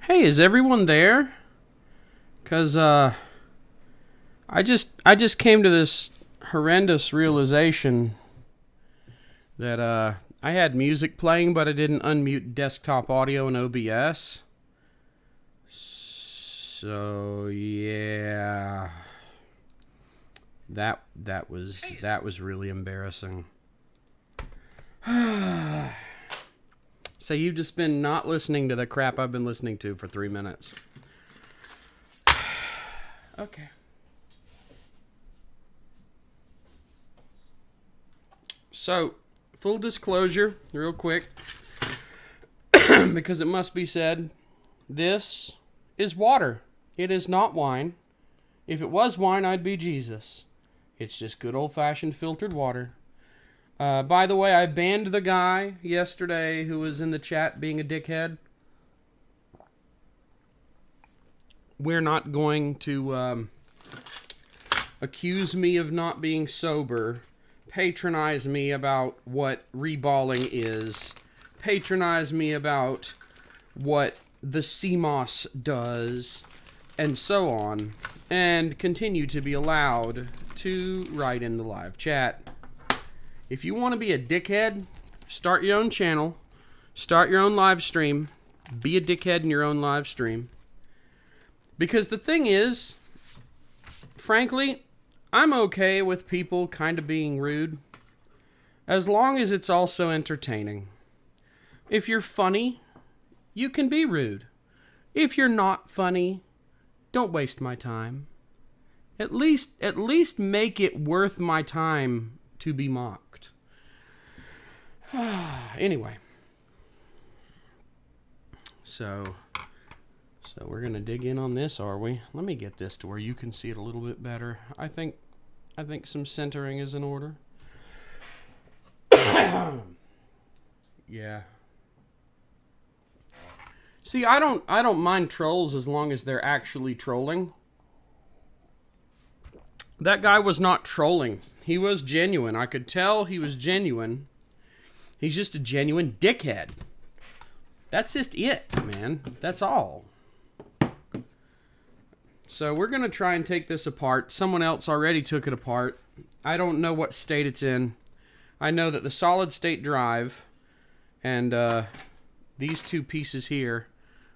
Hey, is everyone there? Cause I just came to this horrendous realization that I had music playing, but I didn't unmute desktop audio in OBS. So yeah, that was really embarrassing. So you've just been not listening to the crap I've been listening to for 3 minutes. Okay. So, full disclosure, real quick, because it must be said, this is water. It is not wine. If it was wine, I'd be Jesus. It's just good old-fashioned filtered water. By the way, I banned the guy yesterday who was in the chat being a dickhead. We're not going to accuse me of not being sober, patronize me about what reballing is, patronize me about what the CMOS does, and so on, and continue to be allowed to write in the live chat. If you want to be a dickhead, start your own channel, start your own live stream, be a dickhead in your own live stream. Because the thing is, frankly, I'm okay with people kind of being rude, as long as it's also entertaining. If you're funny, you can be rude. If you're not funny, don't waste my time. At least make it worth my time to be mocked. Anyway. So we're going to dig in on this, are we? Let me get this to where you can see it a little bit better. I think some centering is in order. Yeah. See, I don't mind trolls as long as they're actually trolling. That guy was not trolling. He was genuine. I could tell he was genuine. He's just a genuine dickhead. That's just it, man. That's all. So we're going to try and take this apart. Someone else already took it apart. I don't know what state it's in. I know that the solid state drive and these two pieces here,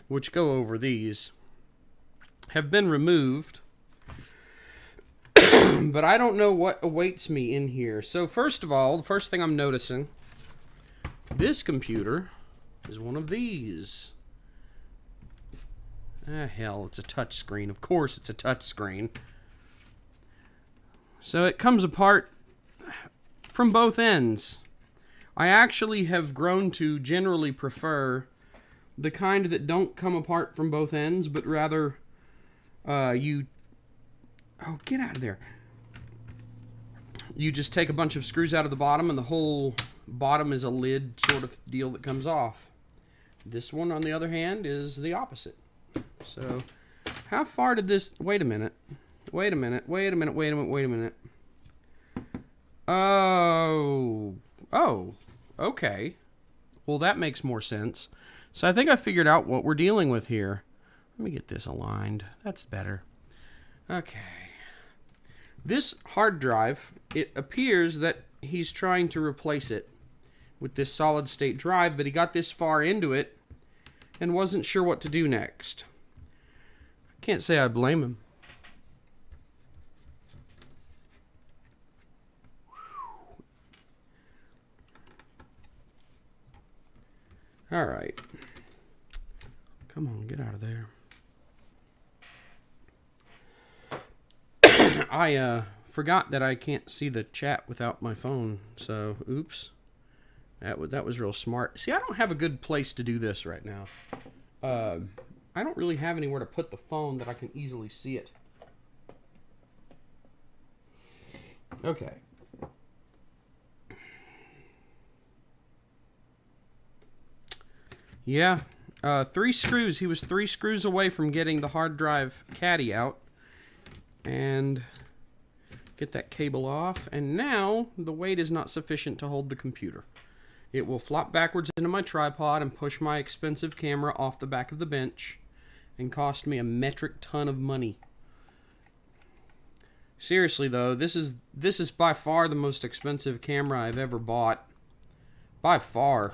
which go over these, have been removed. But I don't know what awaits me in here. So first of all, the first thing I'm noticing, this computer is one of these. Hell, it's a touch screen. Of course it's a touch screen. So it comes apart from both ends. I actually have grown to generally prefer the kind that don't come apart from both ends, but rather you... Oh, get out of there. You just take a bunch of screws out of the bottom and the whole bottom is a lid sort of deal that comes off. This one, on the other hand, is the opposite. So, how far did this... Wait a minute. Oh, okay. Well, that makes more sense. So I think I figured out what we're dealing with here. Let me get this aligned. That's better. Okay. This hard drive, it appears that he's trying to replace it with this solid state drive, but he got this far into it and wasn't sure what to do next. I can't say I blame him. All right. Come on, get out of there. I forgot that I can't see the chat without my phone, so oops. That was real smart. See, I don't have a good place to do this right now. I don't really have anywhere to put the phone that I can easily see it. Okay. Yeah, 3 screws. He was 3 screws away from getting the hard drive caddy out. And get that cable off. And now the weight is not sufficient to hold the computer. It will flop backwards into my tripod and push my expensive camera off the back of the bench. and cost me a metric ton of money. Seriously though, this is by far the most expensive camera I've ever bought. By far.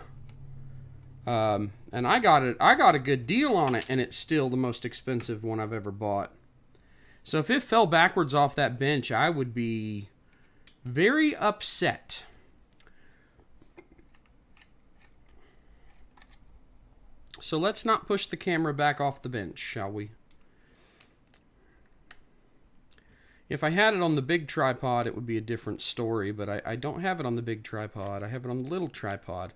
And I got a good deal on it, and it's still the most expensive one I've ever bought. So if it fell backwards off that bench, I would be very upset. So let's not push the camera back off the bench, shall we? If I had it on the big tripod, it would be a different story, but I don't have it on the big tripod. I have it on the little tripod.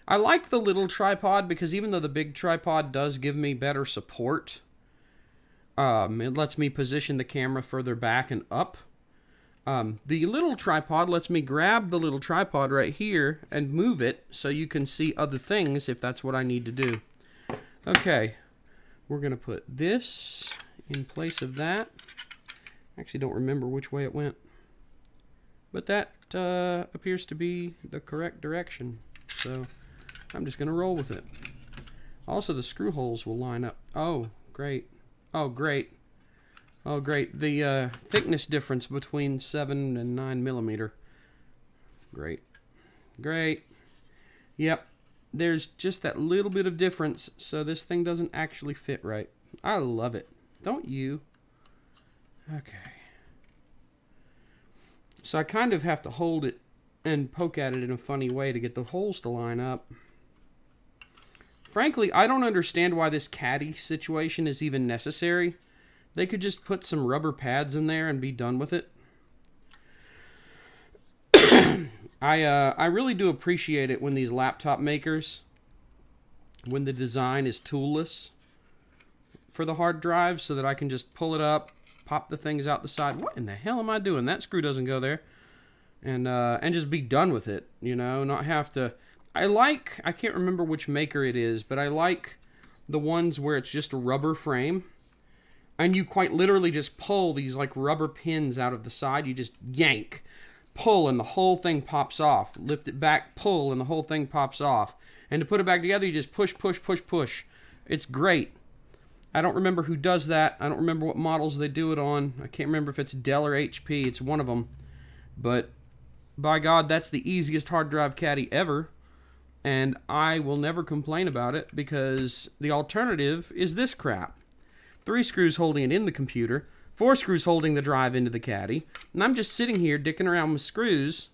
I like the little tripod because even though the big tripod does give me better support, it lets me position the camera further back and up. The little tripod lets me grab the little tripod right here and move it so you can see other things if that's what I need to do. Okay, we're going to put this in place of that. I actually don't remember which way it went, but that appears to be the correct direction, so I'm just going to roll with it. Also, the screw holes will line up. Oh, great. Oh, great. Oh, great. The thickness difference between 7 and 9 millimeter. Great. Great. Yep. There's just that little bit of difference, so this thing doesn't actually fit right. I love it. Don't you? Okay. So I kind of have to hold it and poke at it in a funny way to get the holes to line up. Frankly, I don't understand why this caddy situation is even necessary. They could just put some rubber pads in there and be done with it. I really do appreciate it when these laptop makers, when the design is toolless for the hard drive so that I can just pull it up, pop the things out the side. What in the hell am I doing? That screw doesn't go there. And just be done with it, you know, not have to. I can't remember which maker it is, but I like the ones where it's just a rubber frame and you quite literally just pull these like rubber pins out of the side. You just yank, pull, and the whole thing pops off. Lift it back, pull, and the whole thing pops off. And to put it back together, you just push, push, push, push. It's great. I don't remember who does that. I don't remember what models they do it on. I can't remember if it's Dell or HP. It's one of them. But by God, that's the easiest hard drive caddy ever. And I will never complain about it because the alternative is this crap. 3 screws holding it in the computer, 4 screws holding the drive into the caddy, and I'm just sitting here dicking around with screws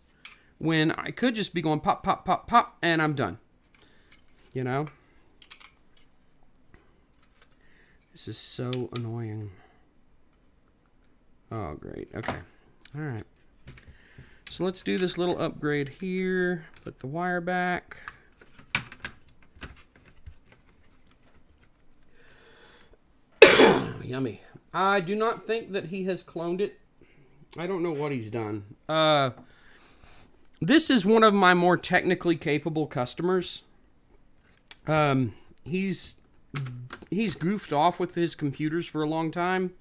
when I could just be going pop, pop, pop, pop, and I'm done. You know? This is so annoying. Oh, great. Okay. All right. So let's do this little upgrade here. Put the wire back. Yummy. I do not think that he has cloned it. I don't know what he's done. This is one of my more technically capable customers. He's goofed off with his computers for a long time.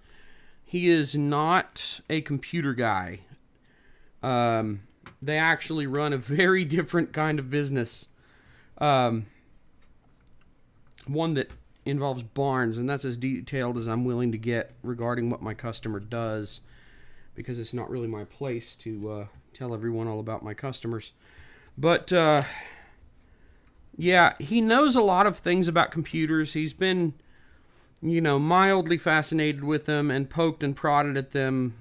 He is not a computer guy. They actually run a very different kind of business. One that involves barns, and that's as detailed as I'm willing to get regarding what my customer does, because it's not really my place to tell everyone all about my customers. But yeah, he knows a lot of things about computers. He's been, you know, mildly fascinated with them and poked and prodded at them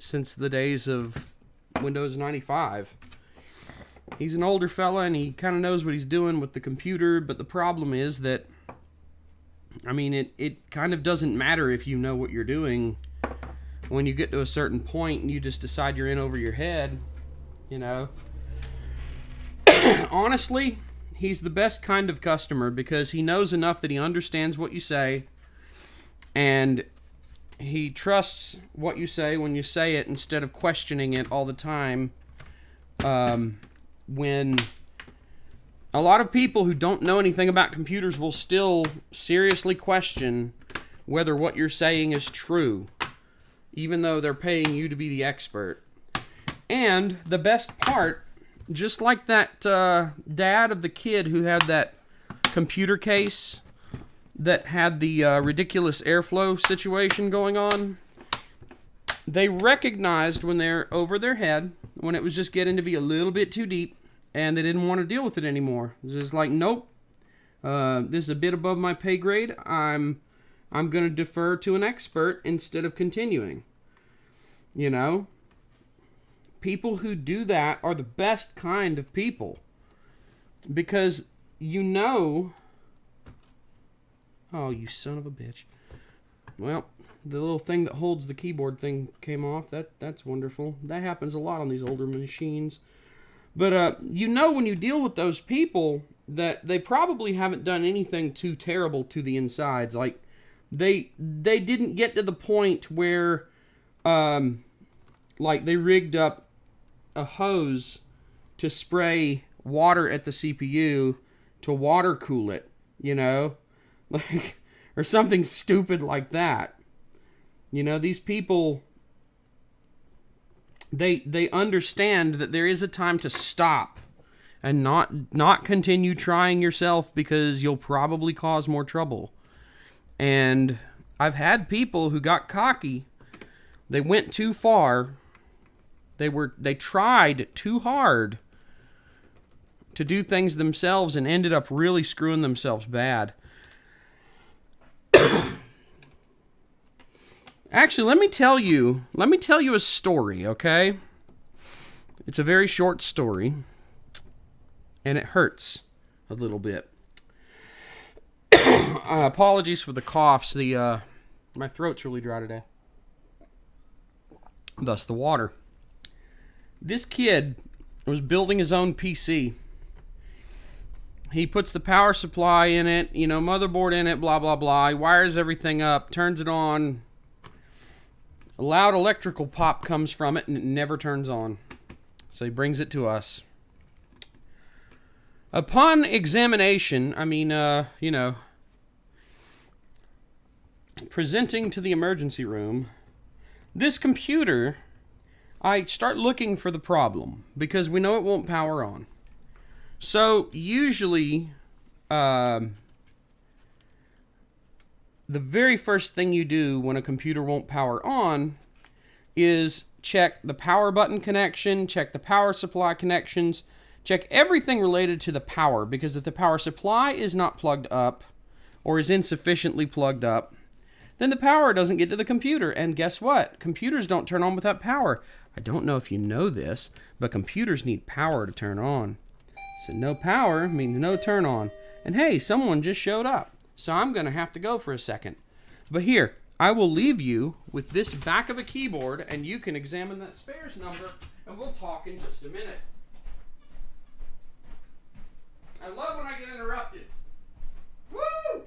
since the days of Windows 95. He's an older fella and he kind of knows what he's doing with the computer, but the problem is that, I mean, it kind of doesn't matter if you know what you're doing when you get to a certain point and you just decide you're in over your head, you know. Honestly, he's the best kind of customer because he knows enough that he understands what you say and he trusts what you say when you say it instead of questioning it all the time. When a lot of people who don't know anything about computers will still seriously question whether what you're saying is true, even though they're paying you to be the expert. And the best part, just like that dad of the kid who had that computer case that had the ridiculous airflow situation going on, they recognized when they're over their head, when it was just getting to be a little bit too deep, and they didn't want to deal with it anymore. It was just like, nope, this is a bit above my pay grade. I'm going to defer to an expert instead of continuing. You know? People who do that are the best kind of people. Because you know... Oh, you son of a bitch. Well, the little thing that holds the keyboard thing came off. That's wonderful. That happens a lot on these older machines. But you know when you deal with those people that they probably haven't done anything too terrible to the insides. Like, they didn't get to the point where, like, they rigged up a hose to spray water at the CPU to water cool it, you know? Like, or something stupid like that. You know, these people, they understand that there is a time to stop and not continue trying yourself because you'll probably cause more trouble. And I've had people who got cocky. They went too far. They tried too hard to do things themselves and ended up really screwing themselves bad. Actually, let me tell you a story, okay? It's a very short story, and it hurts a little bit. Apologies for the coughs. My throat's really dry today. Thus the water. This kid was building his own PC. He puts the power supply in it, you know, motherboard in it, blah, blah, blah. He wires everything up, turns it on. A loud electrical pop comes from it, and it never turns on. So he brings it to us. Upon examination, you know, presenting to the emergency room, this computer, I start looking for the problem because we know it won't power on. So usually, the very first thing you do when a computer won't power on is check the power button connection, check the power supply connections, check everything related to the power, because if the power supply is not plugged up or is insufficiently plugged up, then the power doesn't get to the computer. And guess what? Computers don't turn on without power. I don't know if you know this, but computers need power to turn on. So no power means no turn on. And hey, someone just showed up. So I'm going to have to go for a second. But here, I will leave you with this back of a keyboard, and you can examine that spares number, and we'll talk in just a minute. I love when I get interrupted. Woo!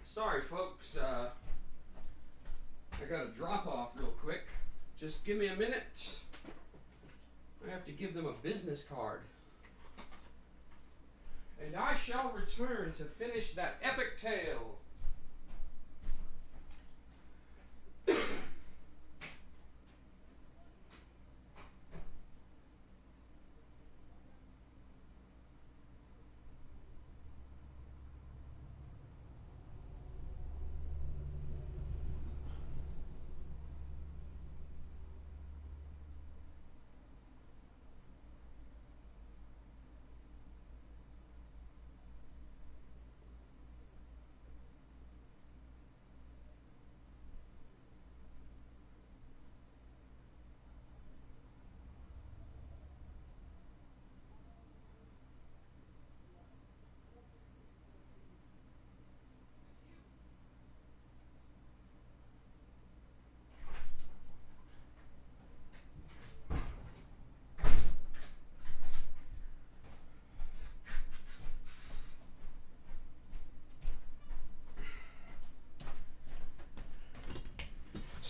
Sorry, folks. I got to drop off real quick. Just give me a minute. I have to give them a business card. And I shall return to finish that epic tale.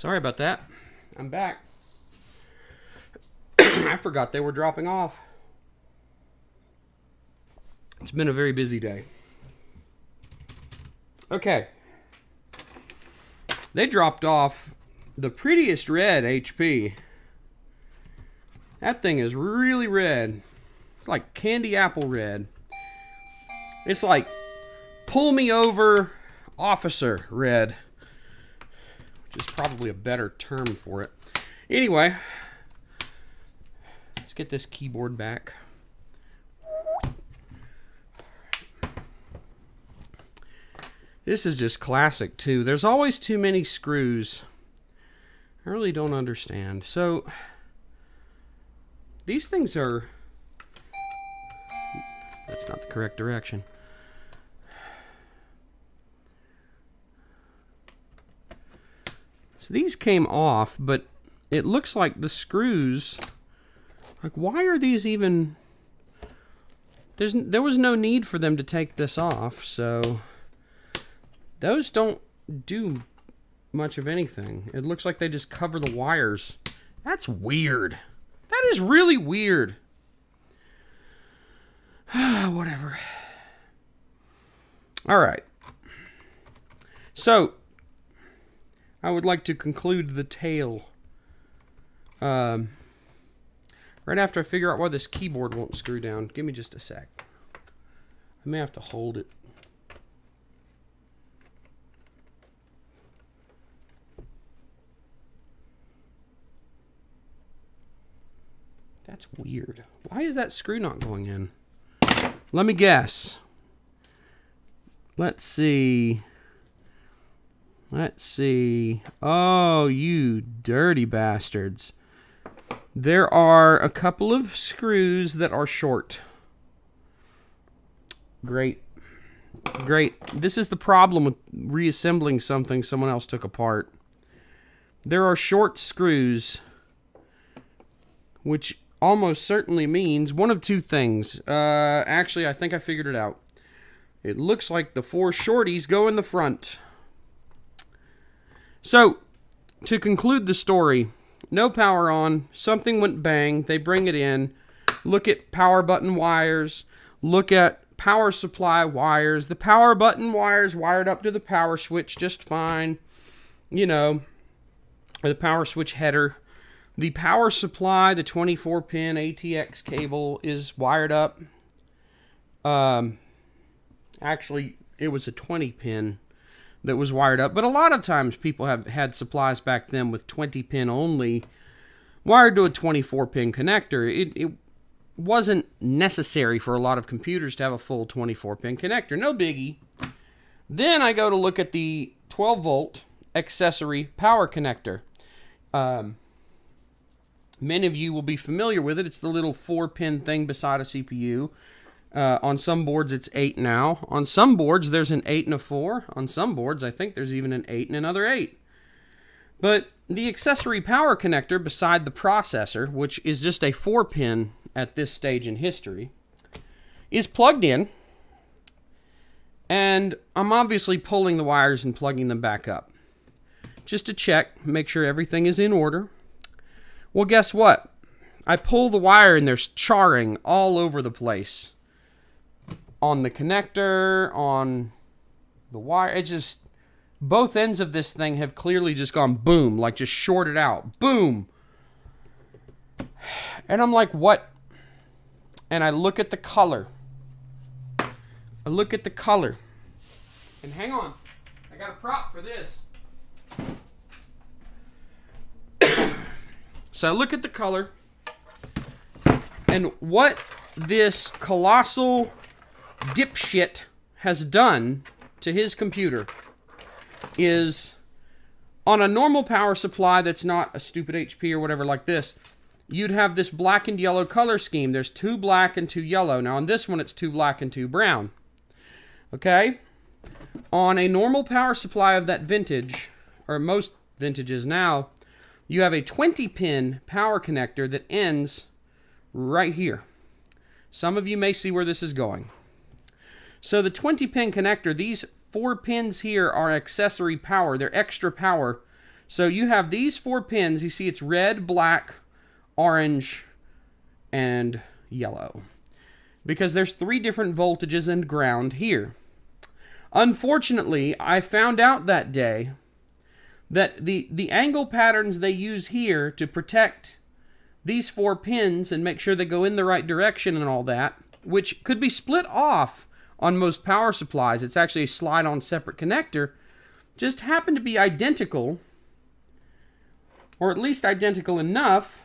Sorry about that. I'm back. I forgot they were dropping off. It's been a very busy day. Okay. They dropped off the prettiest red HP. That thing is really red. It's like candy apple red. It's like pull me over officer red, which is probably a better term for it. Anyway, let's get this keyboard back. This is just classic too. There's always too many screws. I really don't understand. So these things are... That's not the correct direction. So these came off, but it looks like the screws... Like, why are these even... There was no need for them to take this off, so... Those don't do much of anything. It looks like they just cover the wires. That's weird. That is really weird. Whatever. All right. So, I would like to conclude the tale. Right after I figure out why this keyboard won't screw down. Give me just a sec. I may have to hold it. That's weird. Why is that screw not going in? Let me guess. Let's see. Let's see. Oh, you dirty bastards. There are a couple of screws that are short. Great. Great. This is the problem with reassembling something someone else took apart. There are short screws, which almost certainly means one of two things. Actually, I think I figured it out. It looks like the 4 shorties go in the front. So, to conclude the story, no power on, something went bang, they bring it in, look at power button wires, look at power supply wires, the power button wires wired up to the power switch just fine, you know, or the power switch header. The power supply, the 24-pin ATX cable is wired up. Actually, it was a 20-pin that was wired up. But a lot of times people have had supplies back then with 20-pin only wired to a 24-pin connector. It wasn't necessary for a lot of computers to have a full 24-pin connector. No biggie. Then I go to look at the 12-volt accessory power connector. Many of you will be familiar with it. It's the little 4-pin thing beside a CPU. On some boards, it's 8 now. On some boards, there's an 8 and a 4. On some boards, I think there's even an 8 and another 8. But the accessory power connector beside the processor, which is just a 4-pin at this stage in history, is plugged in. And I'm obviously pulling the wires and plugging them back up, just to check, make sure everything is in order. Well, guess what? I pull the wire and there's charring all over the place. On the connector, on the wire. It's just, both ends of this thing have clearly just gone boom, like just shorted out. Boom! And I'm like, what? And I look at the color. I look at the color. And hang on, I got a prop for this. So I look at the color, and what this colossal dipshit has done to his computer is, on a normal power supply that's not a stupid HP or whatever like this, you'd have this black and yellow color scheme. There's 2 black and 2 yellow. Now on this one, it's 2 black and 2 brown. Okay? On a normal power supply of that vintage, or most vintages now, you have a 20-pin power connector that ends right here. Some of you may see where this is going. So the 20-pin connector, these 4 pins here are accessory power. They're extra power So you have these 4 pins. You see it's red, black, orange, and yellow. Because there's 3 different voltages and ground here. Unfortunately, I found out that day that the angle patterns they use here to protect these 4 pins and make sure they go in the right direction and all that, which could be split off on most power supplies. It's actually a slide-on separate connector. Just happen to be identical, or at least identical enough,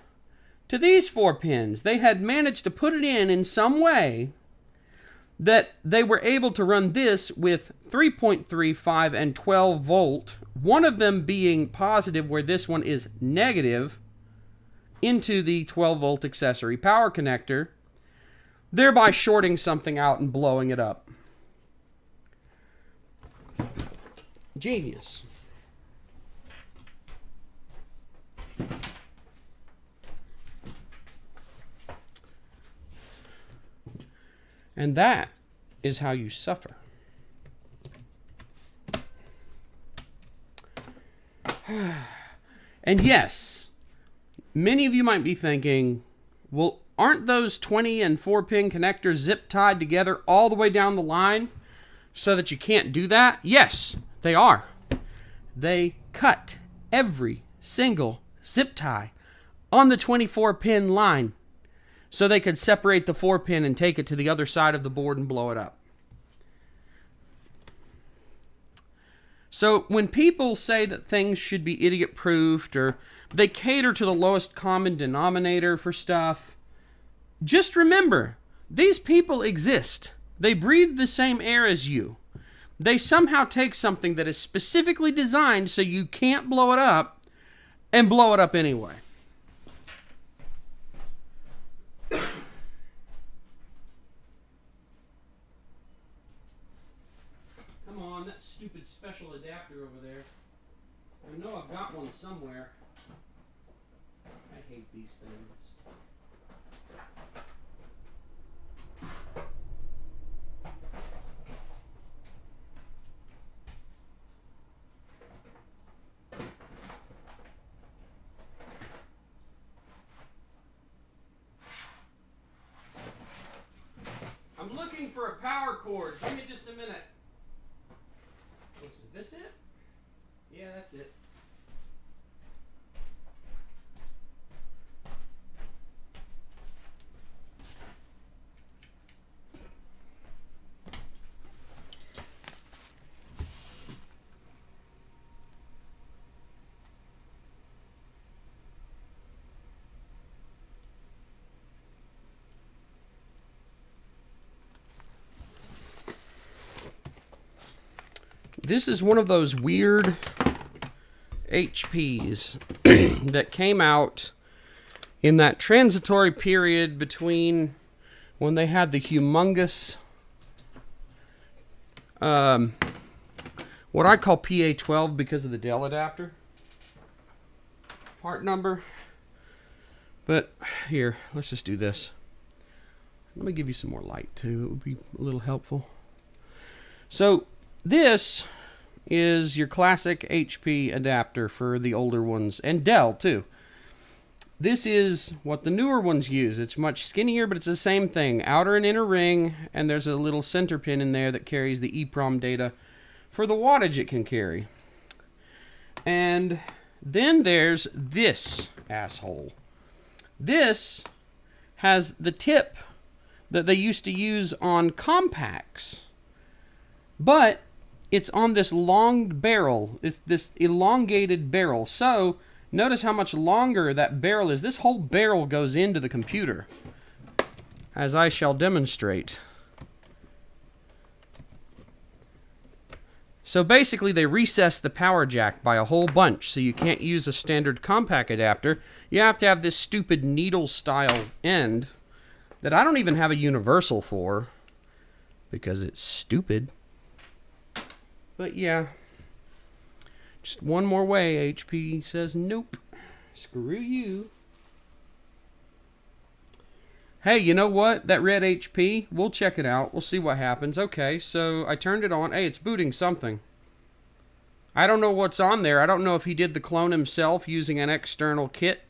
to these 4 pins. They had managed to put it in some way that they were able to run this with 3.35 and 12 volt, one of them being positive where this one is negative, into the 12 volt accessory power connector, thereby shorting something out and blowing it up. Genius. And that is how you suffer. And yes, many of you might be thinking, well, aren't those 20 and 4-pin connectors zip tied together all the way down the line so that you can't do that? Yes, they are. They cut every single zip tie on the 24-pin line so they could separate the 4-pin and take it to the other side of the board and blow it up. So when people say that things should be idiot-proofed or they cater to the lowest common denominator for stuff, just remember, these people exist. They breathe the same air as you. They somehow take something that is specifically designed so you can't blow it up and blow it up anyway. Come on, that stupid special adapter over there. I know I've got one somewhere. I hate these things. I'm looking for a power cord. Give me just a minute. Is this it? Yeah, that's it. This is one of those weird HPs that came out in that transitory period between when they had the humongous, what I call PA12 because of the Dell adapter part number. But here, let's just do this. Let me give you some more light too. It would be a little helpful. So this is your classic HP adapter for the older ones, and Dell too. This is what the newer ones use. It's much skinnier, but it's the same thing. Outer and inner ring, and there's a little center pin in there that carries the EEPROM data for the wattage it can carry. And then there's this asshole. This has the tip that they used to use on compacts, but it's on this long barrel. It's this elongated barrel. So notice how much longer that barrel is. This whole barrel goes into the computer, as I shall demonstrate. So basically they recessed the power jack by a whole bunch, so you can't use a standard compact adapter. You have to have this stupid needle style end that I don't even have a universal for because it's stupid. But yeah, just one more way. HP says nope. Screw you. Hey, you know what? That red HP, we'll check it out. We'll see what happens. Okay, so I turned it on. Hey, it's booting something. I don't know what's on there. I don't know if he did the clone himself using an external kit.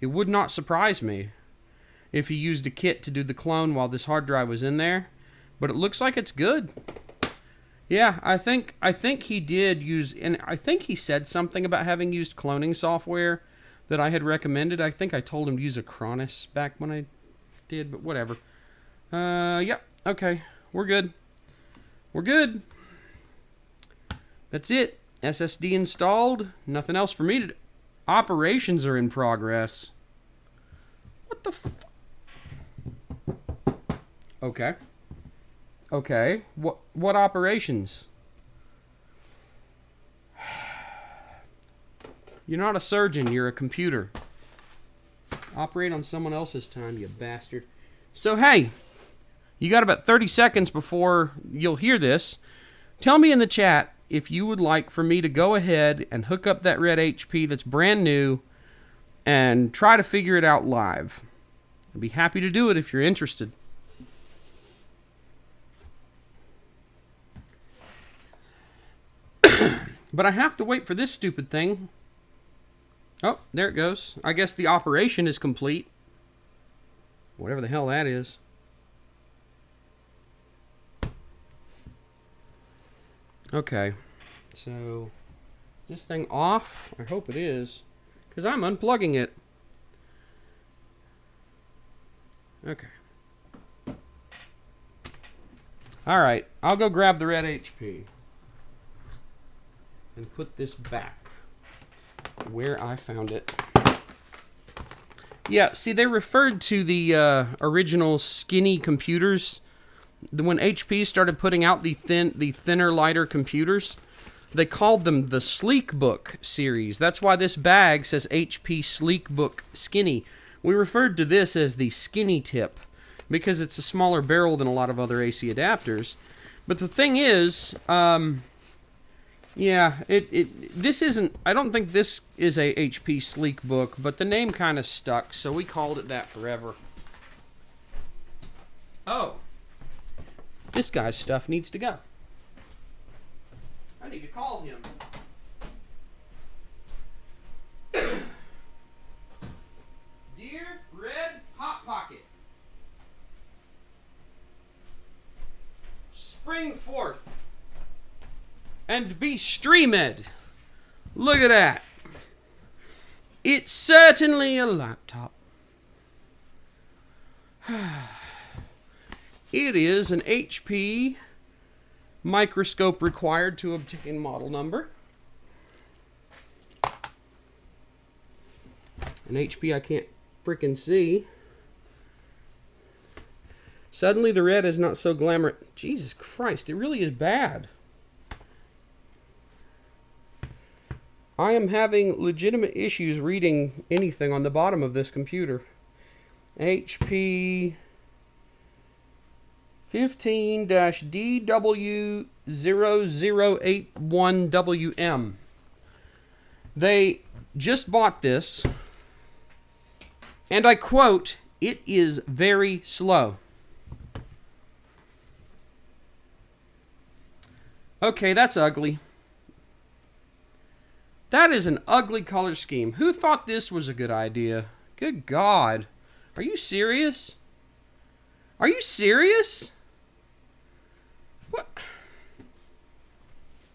It would not surprise me if he used a kit to do the clone while this hard drive was in there. But it looks like it's good. Yeah, I think he did use, and I think he said something about having used cloning software that I had recommended. I think I told him to use Acronis back when I did, but whatever. Yep, okay, we're good. We're good. That's it. SSD installed. Nothing else for me to do. Operations are in progress. What the Okay. Okay. What operations? You're not a surgeon, you're a computer. Operate on someone else's time, you bastard. So hey, you got about 30 seconds before you'll hear this. Tell me in the chat if you would like for me to go ahead and hook up that red HP that's brand new and try to figure it out live. I'd be happy to do it if you're interested. But I have to wait for this stupid thing. Oh, there it goes. I guess the operation is complete. Whatever the hell that is. Okay. So, is this thing off? I hope it is. Because I'm unplugging it. Okay. Alright, I'll go grab the red HP. And put this back where I found it. Yeah, see, they referred to the original skinny computers. When HP started putting out the thinner, lighter computers, they called them the Sleekbook series. That's why this bag says HP Sleekbook Skinny. We referred to this as the Skinny Tip because it's a smaller barrel than a lot of other AC adapters. But the thing is, yeah, this isn't, I don't think this is a HP Sleekbook, but the name kind of stuck, so we called it that forever. Oh. This guy's stuff needs to go. I need to call him. Dear Red Hot Pocket, spring forth and be streamed. Look at that. It's certainly a laptop. It is an HP microscope required to obtain model number. An HP I can't frickin' see. Suddenly the red is not so glamorous. Jesus Christ, it really is bad. I am having legitimate issues reading anything on the bottom of this computer. HP 15-DW0081WM. They just bought this, and I quote, "It is very slow." Okay, that's ugly. That is an ugly color scheme. Who thought this was a good idea? Good God. Are you serious? Are you serious? What?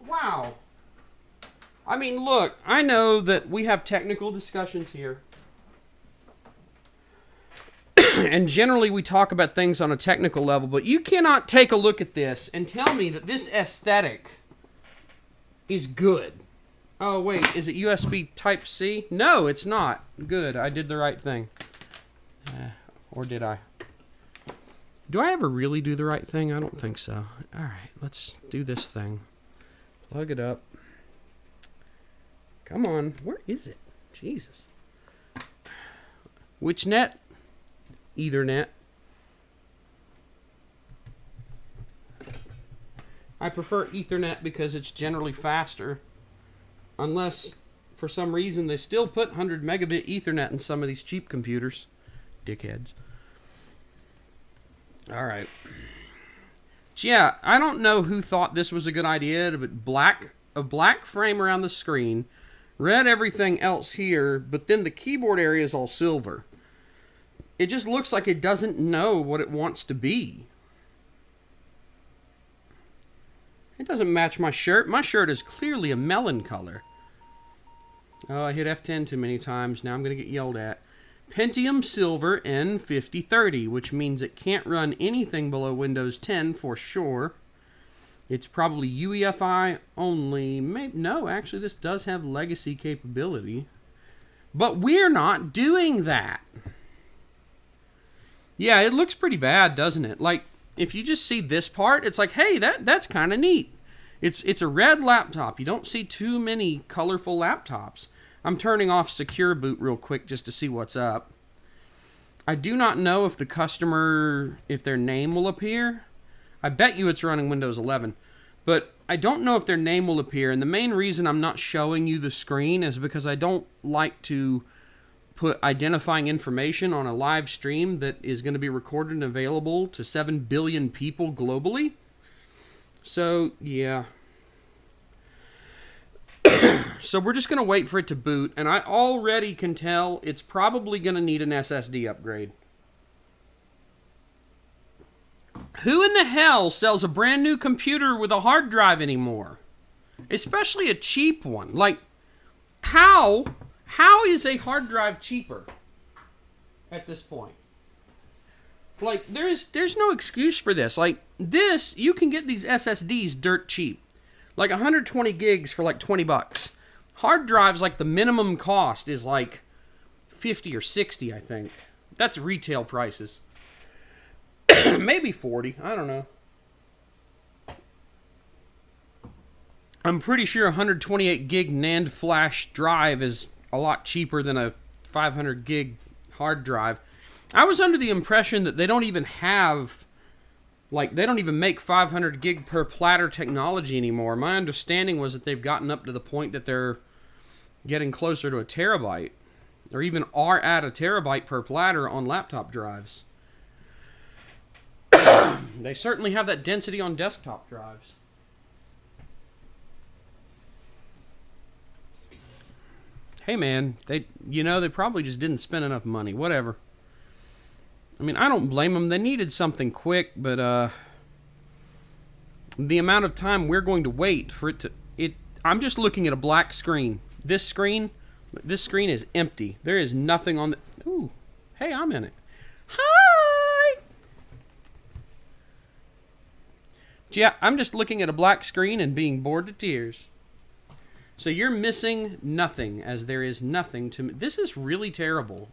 Wow. I mean, look, I know that we have technical discussions here. And generally we talk about things on a technical level, but you cannot take a look at this and tell me that this aesthetic is good. Oh, wait, is it USB Type-C? No, it's not. Good, I did the right thing. Or did I? Do I ever really do the right thing? I don't think so. Alright, let's do this thing. Plug it up. Come on, where is it? Jesus. Which net? Ethernet. I prefer Ethernet because it's generally faster. Unless, for some reason, they still put 100 megabit Ethernet in some of these cheap computers. Dickheads. Alright. Yeah, I don't know who thought this was a good idea, but black a black frame around the screen, red everything else here, but then the keyboard area is all silver. It just looks like it doesn't know what it wants to be. It doesn't match my shirt. My shirt is clearly a melon color. Oh, I hit F10 too many times. Now I'm going to get yelled at. Pentium Silver N5030, which means it can't run anything below Windows 10 for sure. It's probably UEFI only. Maybe, no, actually, this does have legacy capability. But we're not doing that. Yeah, it looks pretty bad, doesn't it? Like, if you just see this part, it's like, hey, that's kind of neat. It's a red laptop. You don't see too many colorful laptops. I'm turning off Secure Boot real quick just to see what's up. I do not know if the customer, if their name will appear. I bet you it's running Windows 11. But I don't know if their name will appear. And the main reason I'm not showing you the screen is because I don't like to put identifying information on a live stream that is going to be recorded and available to 7 billion people globally. So, yeah. So we're just going to wait for it to boot, and I already can tell it's probably going to need an SSD upgrade. Who in the hell sells a brand new computer with a hard drive anymore? Especially a cheap one. Like, how is a hard drive cheaper at this point? Like, there's no excuse for this. Like, this, you can get these SSDs dirt cheap. Like 120 gigs for like 20 bucks. Hard drives, like the minimum cost is like 50 or 60, I think. That's retail prices. Maybe 40, I don't know. I'm pretty sure 128 gig NAND flash drive is a lot cheaper than a 500 gig hard drive. I was under the impression that they don't even have, like, they don't even make 500 gig per platter technology anymore. My understanding was that they've gotten up to the point that they're getting closer to a terabyte, or even are at a terabyte per platter on laptop drives. They certainly have that density on desktop drives. Hey man, they probably just didn't spend enough money. Whatever. I mean, I don't blame them. They needed something quick, but the amount of time we're going to wait for it to... I'm just looking at a black screen. This screen is empty. There is nothing on the... Ooh, hey, I'm in it. Hi! Yeah, I'm just looking at a black screen and being bored to tears. So you're missing nothing, as there is nothing to... This is really terrible.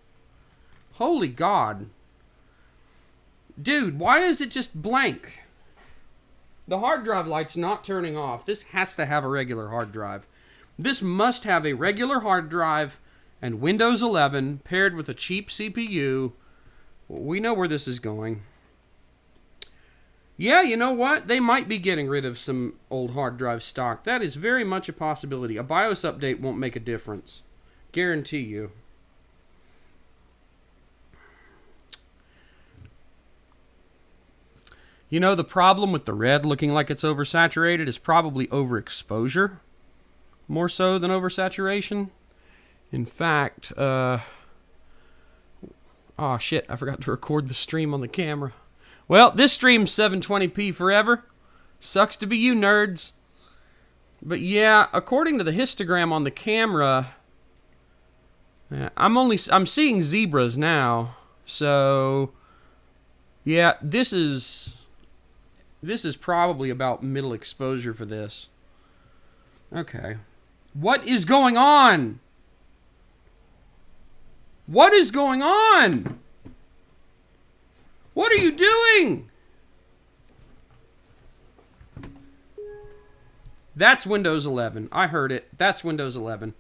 Holy God. Dude, why is it just blank? The hard drive light's not turning off. This has to have a regular hard drive. This must have a regular hard drive and Windows 11 paired with a cheap CPU. We know where this is going. Yeah, you know what? They might be getting rid of some old hard drive stock. That is very much a possibility. A BIOS update won't make a difference. Guarantee you. You know, the problem with the red looking like it's oversaturated is probably overexposure. More so than oversaturation. In fact, oh shit, I forgot to record the stream on the camera. Well, this stream's 720p forever. Sucks to be you, nerds. But yeah, according to the histogram on the camera, I'm seeing zebras now. So, yeah, this is probably about middle exposure for this. Okay. What is going on? What is going on? What are you doing? That's Windows 11. I heard it. That's Windows 11.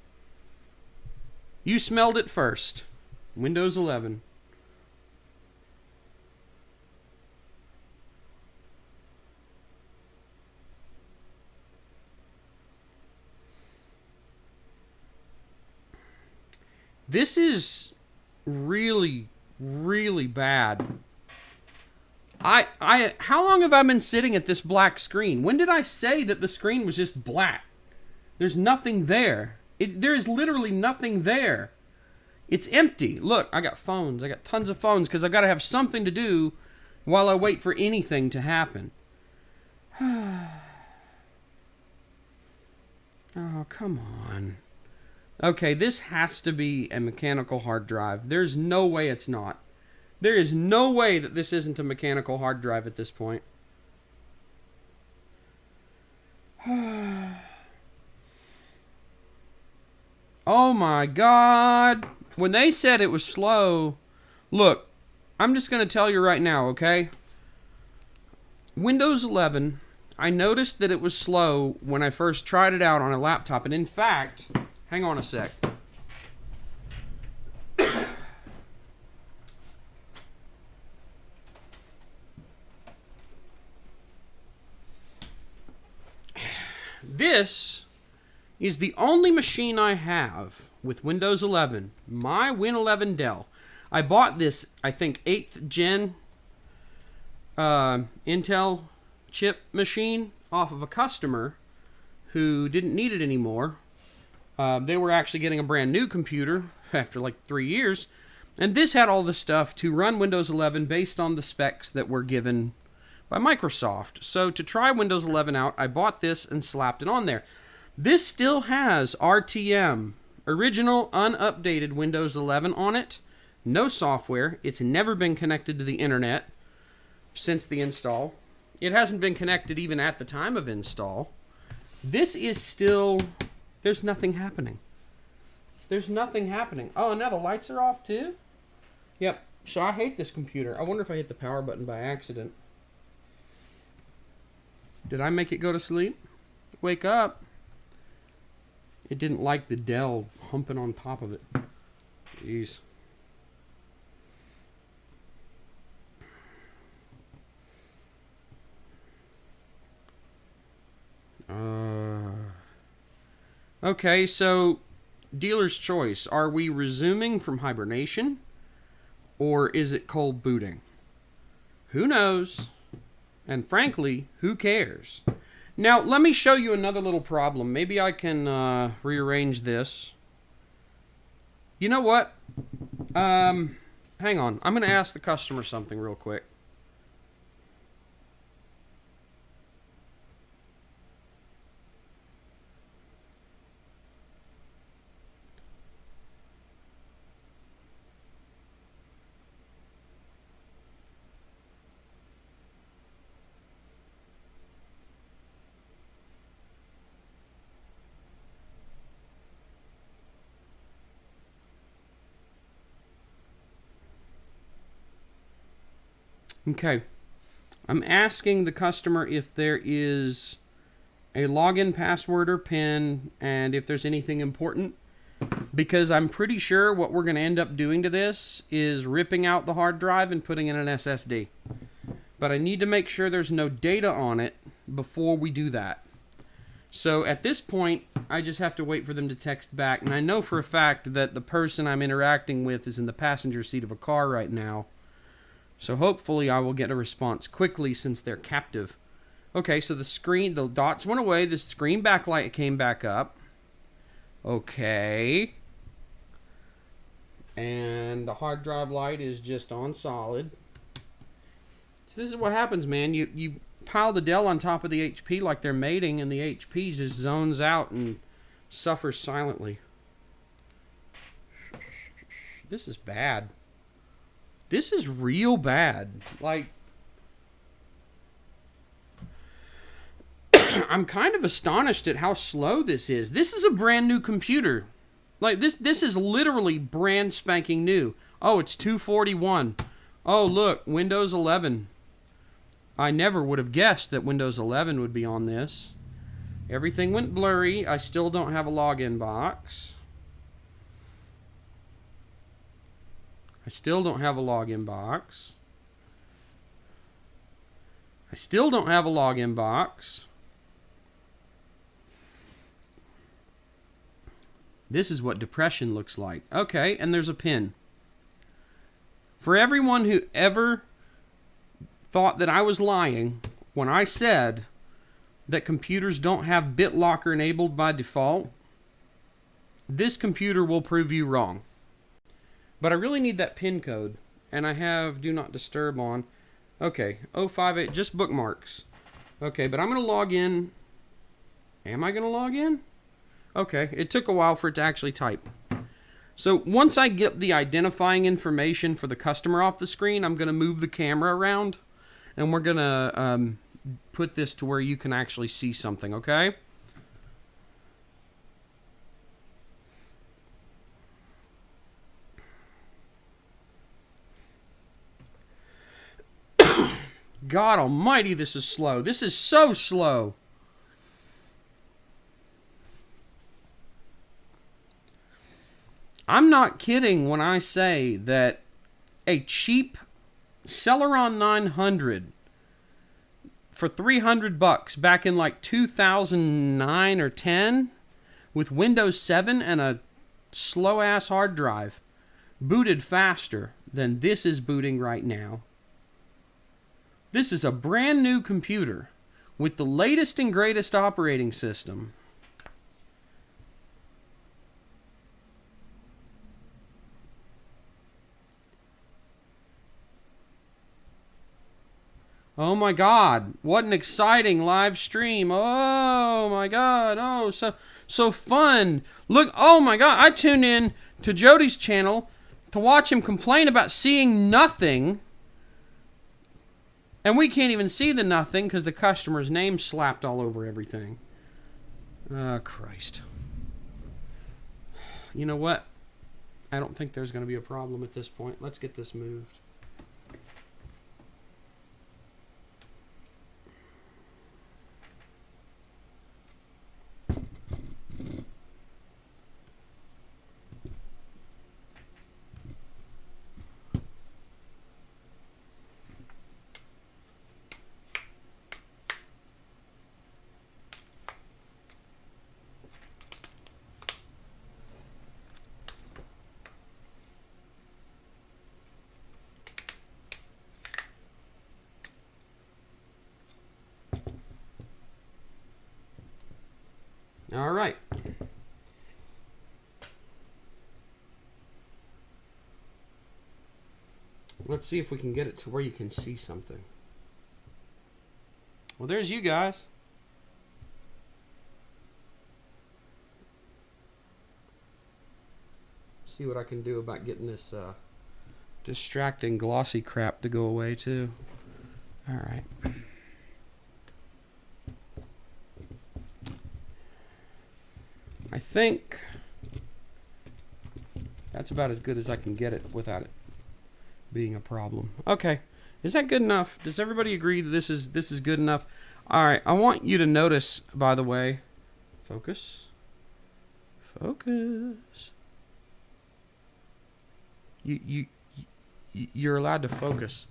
You smelled it first. Windows 11. This is really, really bad. How long have I been sitting at this black screen? When did I say that the screen was just black? There's nothing there. There is literally nothing there. It's empty. Look, I got phones. I got tons of phones because I've got to have something to do while I wait for anything to happen. Oh, come on. Okay, this has to be a mechanical hard drive. There's no way it's not. There is no way that this isn't a mechanical hard drive at this point. Oh my God. When they said it was slow, look, I'm just going to tell you right now, okay? Windows 11, I noticed that it was slow when I first tried it out on a laptop. And in fact, hang on a sec. This is the only machine I have with Windows 11. My Win 11 Dell. I bought this, I think, 8th gen Intel chip machine off of a customer who didn't need it anymore. They were actually getting a brand new computer after like 3 years. And this had all the stuff to run Windows 11 based on the specs that were given by Microsoft. So to try Windows 11 out, I bought this and slapped it on there. This still has RTM, original unupdated Windows 11 on it. No software. It's never been connected to the internet since the install. It hasn't been connected even at the time of install. This is still... There's nothing happening. There's nothing happening. Oh, and now the lights are off too? Yep. So I hate this computer. I wonder if I hit the power button by accident. Did I make it go to sleep? Wake up. It didn't like the Dell humping on top of it. Jeez. Okay, so dealer's choice. Are we resuming from hibernation? Or is it cold booting? Who knows? And frankly, who cares? Now, let me show you another little problem. Maybe I can rearrange this. You know what? Hang on. I'm going to ask the customer something real quick. Okay, I'm asking the customer if there is a login password or PIN and if there's anything important, because I'm pretty sure what we're going to end up doing to this is ripping out the hard drive and putting in an SSD. But I need to make sure there's no data on it before we do that. So at this point, I just have to wait for them to text back, and I know for a fact that the person I'm interacting with is in the passenger seat of a car right now. So hopefully I will get a response quickly since they're captive. Okay, so the dots went away. The screen backlight came back up. Okay. And the hard drive light is just on solid. So this is what happens, man. You pile the Dell on top of the HP like they're mating, and the HP just zones out and suffers silently. This is bad. This is real bad. Like, I'm kind of astonished at how slow this is. This is a brand new computer. Like, this is literally brand spanking new. Oh, it's 241. Oh, look, Windows 11. I never would have guessed that Windows 11 would be on this. Everything went blurry. I still don't have a login box. I still don't have a login box. I still don't have a login box. This is what depression looks like. Okay, and there's a pin. For everyone who ever thought that I was lying when I said that computers don't have BitLocker enabled by default, this computer will prove you wrong. But I really need that PIN code, and I have Do Not Disturb on. Okay, 058, just bookmarks. Okay, but I'm going to log in. Am I going to log in? Okay, it took a while for it to actually type. So once I get the identifying information for the customer off the screen, I'm going to move the camera around, and we're going to put this to where you can actually see something, okay? God almighty, this is slow. This is so slow. I'm not kidding when I say that a cheap Celeron 900 for $300 back in like 2009 or 10 with Windows 7 and a slow-ass hard drive booted faster than this is booting right now. This is a brand new computer with the latest and greatest operating system. Oh my God, what an exciting live stream. Oh my God, oh, so fun. Look, oh my God, I tuned in to Jody's channel to watch him complain about seeing nothing. And we can't even see the nothing because the customer's name slapped all over everything. Oh, Christ. You know what? I don't think there's going to be a problem at this point. Let's get this moved. All right. Let's see if we can get it to where you can see something. Well, there's you guys. See what I can do about getting this distracting glossy crap to go away too. All right. I think that's about as good as I can get it without it being a problem. Okay, is that good enough? Does everybody agree that this is good enough? All right, I want you to notice, by the way, focus. You're allowed to focus.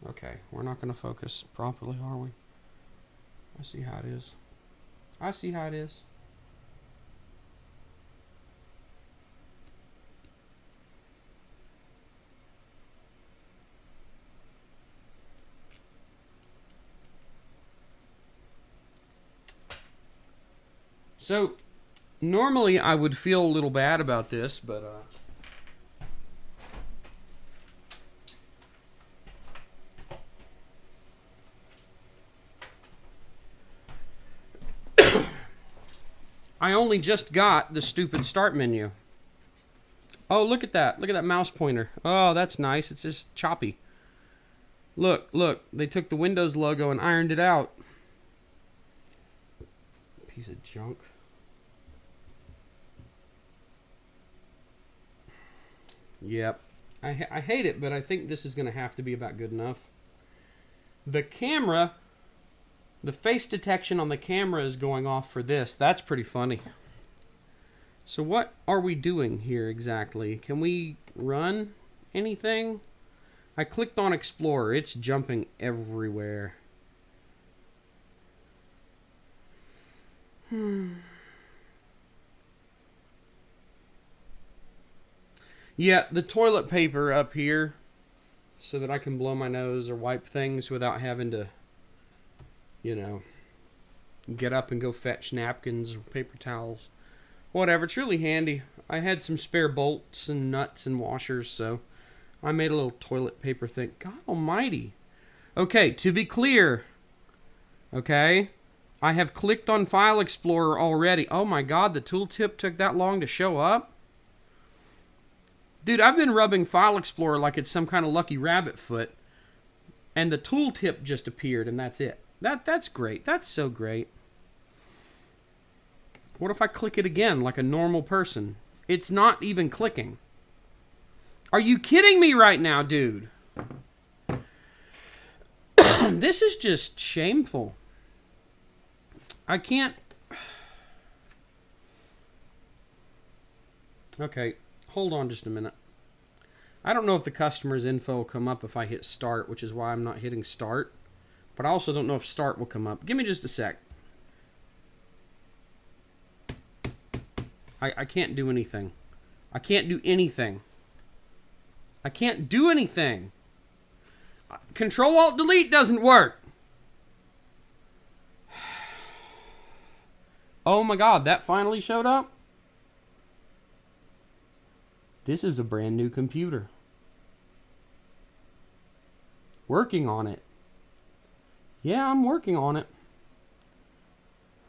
Okay, we're not going to focus properly, are we? I see how it is. I see how it is. So, normally I would feel a little bad about this, but I only just got the stupid start menu. Oh, look at that. Look at that mouse pointer. Oh, that's nice. It's just choppy. Look. They took the Windows logo and ironed it out. Piece of junk. Yep. I hate it, but I think this is going to have to be about good enough. The camera... The face detection on the camera is going off for this. That's pretty funny. So what are we doing here exactly? Can we run anything? I clicked on Explorer. It's jumping everywhere. Yeah, the toilet paper up here so that I can blow my nose or wipe things without having to, you know, get up and go fetch napkins or paper towels. Whatever, it's really handy. I had some spare bolts and nuts and washers, so I made a little toilet paper thing. God almighty. Okay, to be clear, okay, I have clicked on File Explorer already. Oh my God, the tooltip took that long to show up? Dude, I've been rubbing File Explorer like it's some kind of lucky rabbit foot, and the tooltip just appeared, and that's it. That's great. That's so great. What if I click it again like a normal person? It's not even clicking. Are you kidding me right now, dude? This is just shameful. I can't... Okay, hold on just a minute. I don't know if the customer's info will come up if I hit start, which is why I'm not hitting start. But I also don't know if start will come up. Give me just a sec. I can't do anything. I can't do anything. I can't do anything. Control-Alt-Delete doesn't work. Oh my God, that finally showed up? This is a brand new computer. Working on it. Yeah, I'm working on it.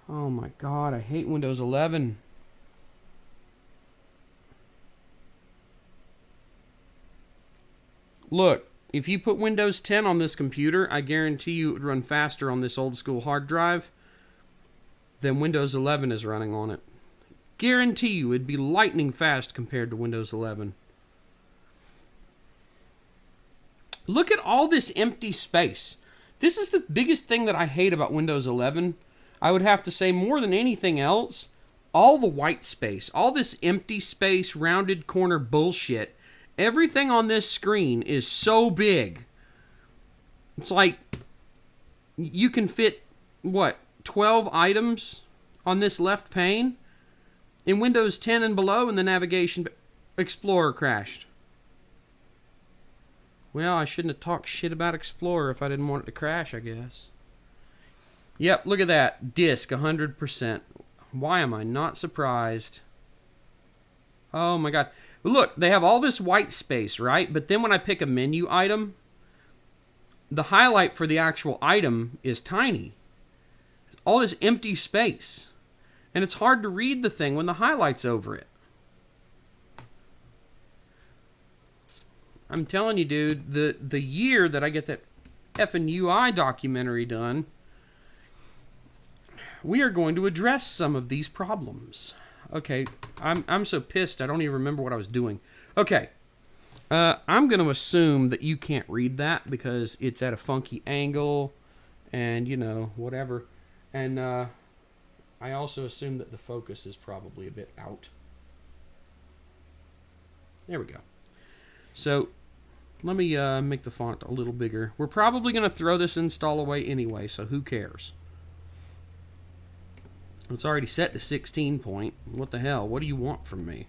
Oh my God, I hate Windows 11. Look, if you put Windows 10 on this computer, I guarantee you it would run faster on this old school hard drive than Windows 11 is running on it. Guarantee you it'd be lightning fast compared to Windows 11. Look at all this empty space. This is the biggest thing that I hate about Windows 11. I would have to say more than anything else, all the white space, all this empty space, rounded corner bullshit. Everything on this screen is so big. It's like you can fit, what, 12 items on this left pane? In Windows 10 and below, and the Navigation Explorer crashed. Well, I shouldn't have talked shit about Explorer if I didn't want it to crash, I guess. Yep, look at that. Disk, 100%. Why am I not surprised? Oh my God. Look, they have all this white space, right? But then when I pick a menu item, the highlight for the actual item is tiny. All this empty space. And it's hard to read the thing when the highlight's over it. I'm telling you, dude, the year that I get that effing UI documentary done, we are going to address some of these problems. Okay, I'm so pissed I don't even remember what I was doing. Okay, I'm going to assume that you can't read that because it's at a funky angle and, you know, whatever. And I also assume that the focus is probably a bit out. There we go. So let me make the font a little bigger. We're probably going to throw this install away anyway, so who cares? It's already set to 16 point. What the hell? What do you want from me?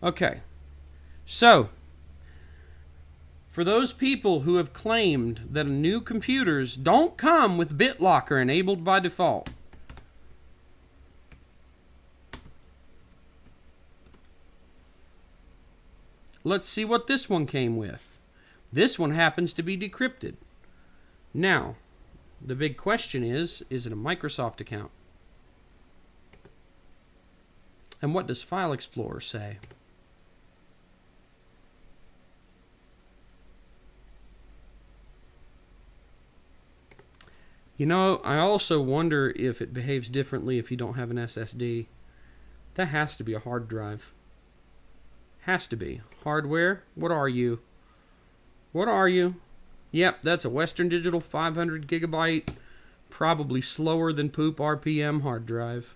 Okay. So, for those people who have claimed that new computers don't come with BitLocker enabled by default, let's see what this one came with. This one happens to be decrypted. Now, the big question is it a Microsoft account? And what does File Explorer say? You know, I also wonder if it behaves differently if you don't have an SSD. That has to be a hard drive. Has to be. Hardware? What are you? What are you? Yep, that's a Western Digital 500 gigabyte, probably slower than poop RPM hard drive.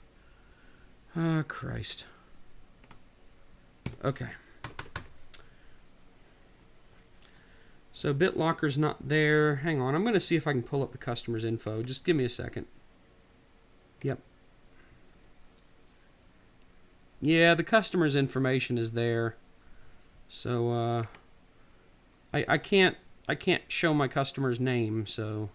Oh, Christ. Okay. So BitLocker's not there. Hang on, I'm going to see if I can pull up the customer's info. Just give me a second. Yep. Yeah, the customer's information is there. So, I can't I can't show my customer's name, so...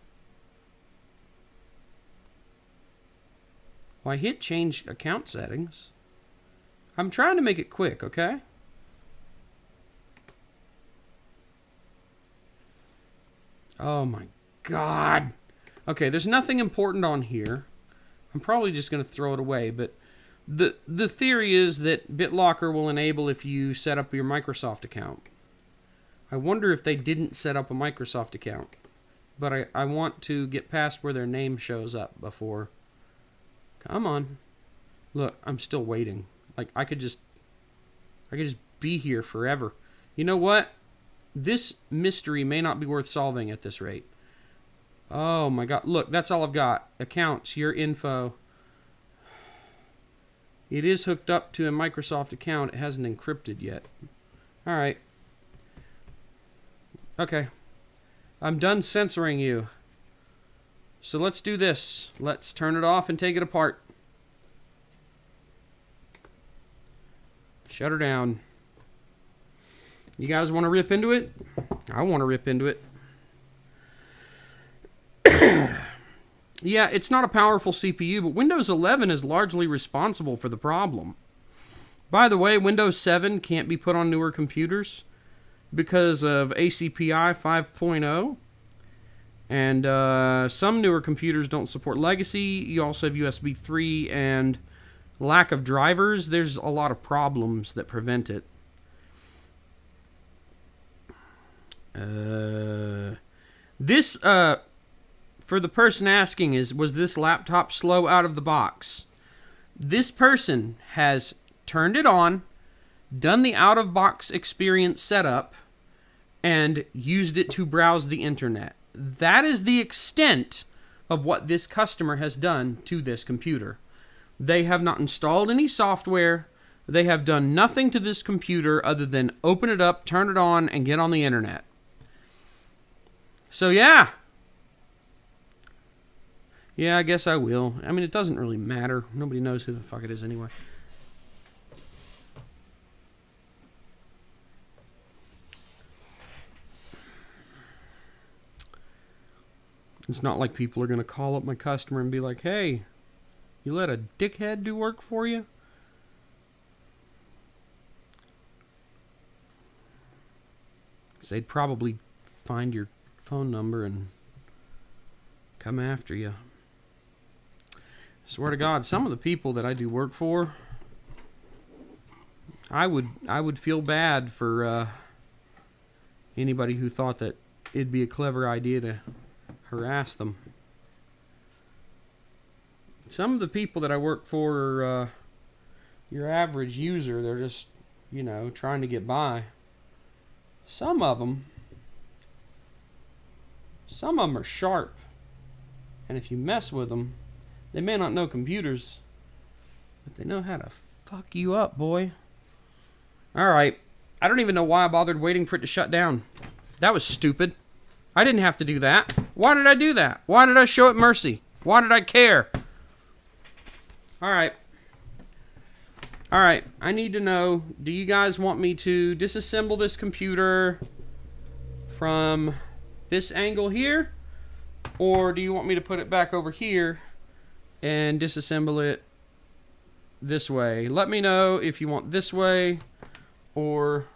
Well, I hit change account settings. I'm trying to make it quick, okay? Oh my God. Okay, there's nothing important on here. I'm probably just going to throw it away, but the theory is that BitLocker will enable if you set up your Microsoft account. I wonder if they didn't set up a Microsoft account, but I want to get past where their name shows up before. Come on. Look, I'm still waiting. Like, I could just be here forever. You know what? This mystery may not be worth solving at this rate. Oh my God. Look, that's all I've got. Accounts, your info. It is hooked up to a Microsoft account. It hasn't encrypted yet. All right. Okay. I'm done censoring you. So let's do this. Let's turn it off and take it apart. Shut her down. You guys want to rip into it? I want to rip into it. Yeah, it's not a powerful CPU, but Windows 11 is largely responsible for the problem. By the way, Windows 7 can't be put on newer computers because of ACPI 5.0. And some newer computers don't support legacy. You also have USB 3 and lack of drivers. There's a lot of problems that prevent it. This, for the person asking, was this laptop slow out of the box? This person has turned it on, done the out-of-box experience setup, and used it to browse the internet. That is the extent of what this customer has done to this computer. They have not installed any software. They have done nothing to this computer other than open it up, turn it on, and get on the internet. So yeah. Yeah, I guess I will. I mean, it doesn't really matter. Nobody knows who the fuck it is anyway. It's not like people are going to call up my customer and be like, hey, you let a dickhead do work for you? Because they'd probably find your phone number and come after you. Swear to God, some of the people that I do work for, I would feel bad for anybody who thought that it'd be a clever idea to harass them. Some of the people that I work for are your average user. They're just, you know, trying to get by. Some of them are sharp. And if you mess with them, they may not know computers, but they know how to fuck you up, boy. Alright. I don't even know why I bothered waiting for it to shut down. That was stupid. I didn't have to do that. Why did I do that? Why did I show it mercy? Why did I care? Alright. Alright. I need to know, do you guys want me to disassemble this computer from this angle here? Or do you want me to put it back over here and disassemble it this way? Let me know if you want this way or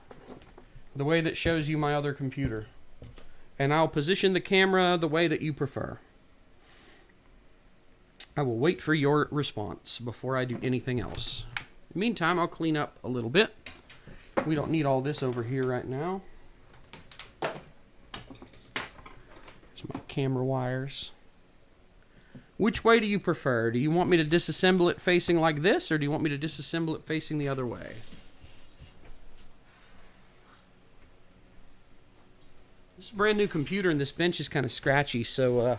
the way that shows you my other computer. And I'll position the camera the way that you prefer. I will wait for your response before I do anything else. In the meantime, I'll clean up a little bit. We don't need all this over here right now. There's my camera wires. Which way do you prefer? Do you want me to disassemble it facing like this, or do you want me to disassemble it facing the other way? This is a brand new computer and this bench is kind of scratchy, so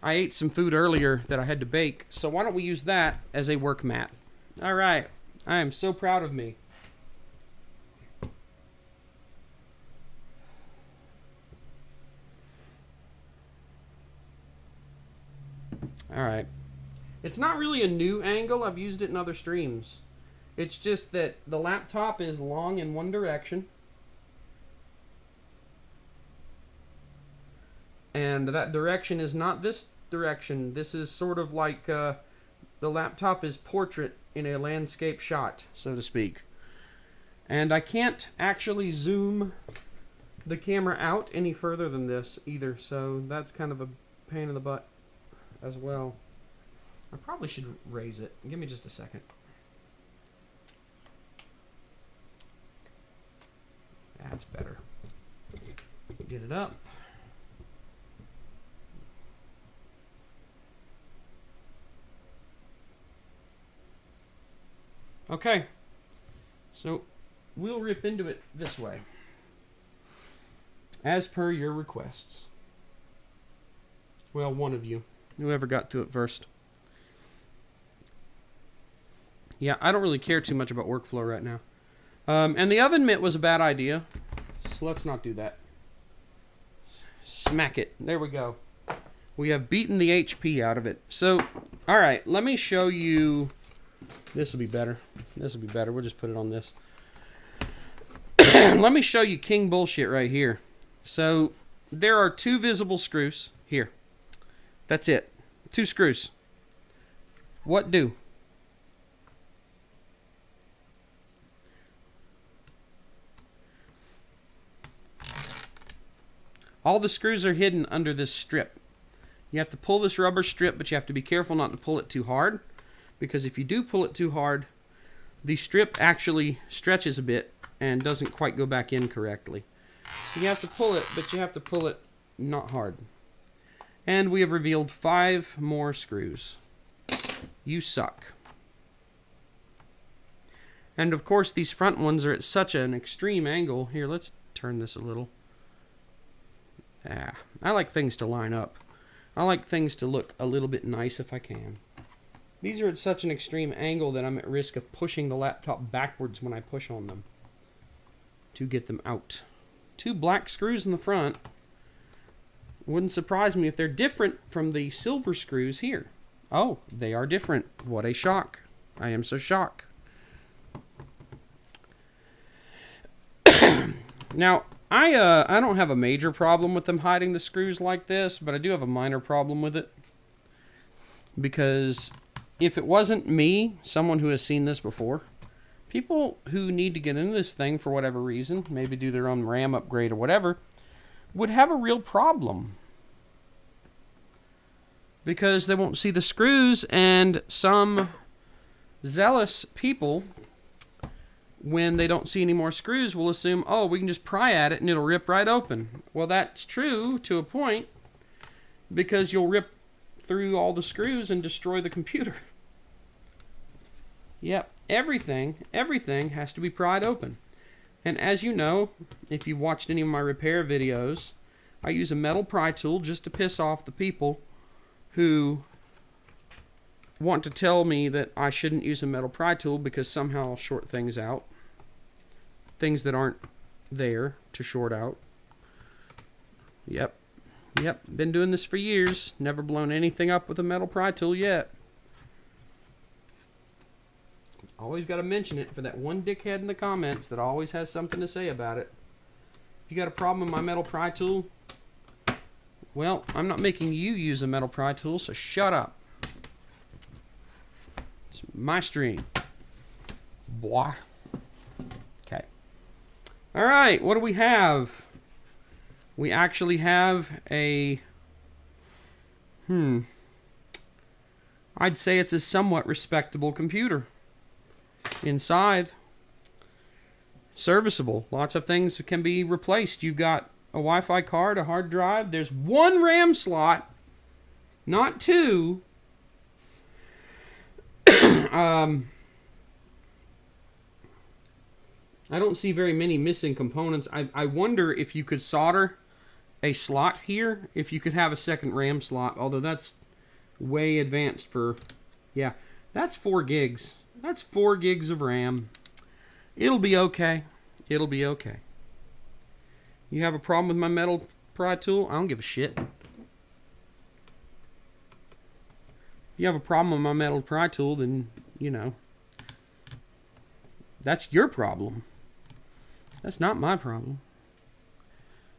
I ate some food earlier that I had to bake, so why don't we use that as a work mat? Alright, I am so proud of me. Alright. It's not really a new angle, I've used it in other streams. It's just that the laptop is long in one direction. And that direction is not this direction. This is sort of like the laptop is portrait in a landscape shot, so to speak. And I can't actually zoom the camera out any further than this either, so that's kind of a pain in the butt as well. I probably should raise it. Give me just a second. That's better. Get it up. Okay, so we'll rip into it this way, as per your requests. Well, one of you, whoever got to it first. Yeah, I don't really care too much about workflow right now. And the oven mitt was a bad idea, so let's not do that. Smack it. There we go. We have beaten the HP out of it. So, all right, let me show you. This will be better. This will be better. We'll just put it on this. Let me show you king bullshit right here. So, there are 2 visible screws here. That's it. 2 screws. What do? All the screws are hidden under this strip. You have to pull this rubber strip, but you have to be careful not to pull it too hard, because if you do pull it too hard, the strip actually stretches a bit and doesn't quite go back in correctly. So you have to pull it, but you have to pull it not hard. And we have revealed 5 more screws. You suck. And of course, these front ones are at such an extreme angle. Here, let's turn this a little. I like things to line up. I like things to look a little bit nice if I can. These are at such an extreme angle that I'm at risk of pushing the laptop backwards when I push on them to get them out. 2 black screws in the front. Wouldn't surprise me if they're different from the silver screws here. Oh, they are different. What a shock. I am so shocked. Now, I don't have a major problem with them hiding the screws like this, but I do have a minor problem with it. Because if it wasn't me, someone who has seen this before, people who need to get into this thing for whatever reason, maybe do their own RAM upgrade or whatever, would have a real problem. Because they won't see the screws, and some zealous people, when they don't see any more screws, will assume, oh, we can just pry at it and it'll rip right open. Well, that's true to a point, because you'll rip through all the screws and destroy the computer. Yep, everything has to be pried open. And as you know, if you've watched any of my repair videos, I use a metal pry tool just to piss off the people who want to tell me that I shouldn't use a metal pry tool because somehow I'll short things out. Things that aren't there to short out. Yep, been doing this for years. Never blown anything up with a metal pry tool yet. Always got to mention it for that one dickhead in the comments that always has something to say about it. If you got a problem with my metal pry tool, well, I'm not making you use a metal pry tool, so shut up. It's my stream. Blah. Okay. All right, what do we have? We actually have a... I'd say it's a somewhat respectable computer. Inside, serviceable. Lots of things can be replaced. You've got a Wi-Fi card, a hard drive. There's 1 RAM slot, not 2. I don't see very many missing components. I wonder if you could solder a slot here, if you could have a second RAM slot, although that's way advanced for... Yeah, that's 4 gigs. That's 4 gigs of RAM. It'll be okay. It'll be okay. You have a problem with my metal pry tool? I don't give a shit. If you have a problem with my metal pry tool, then, you know, that's your problem. That's not my problem.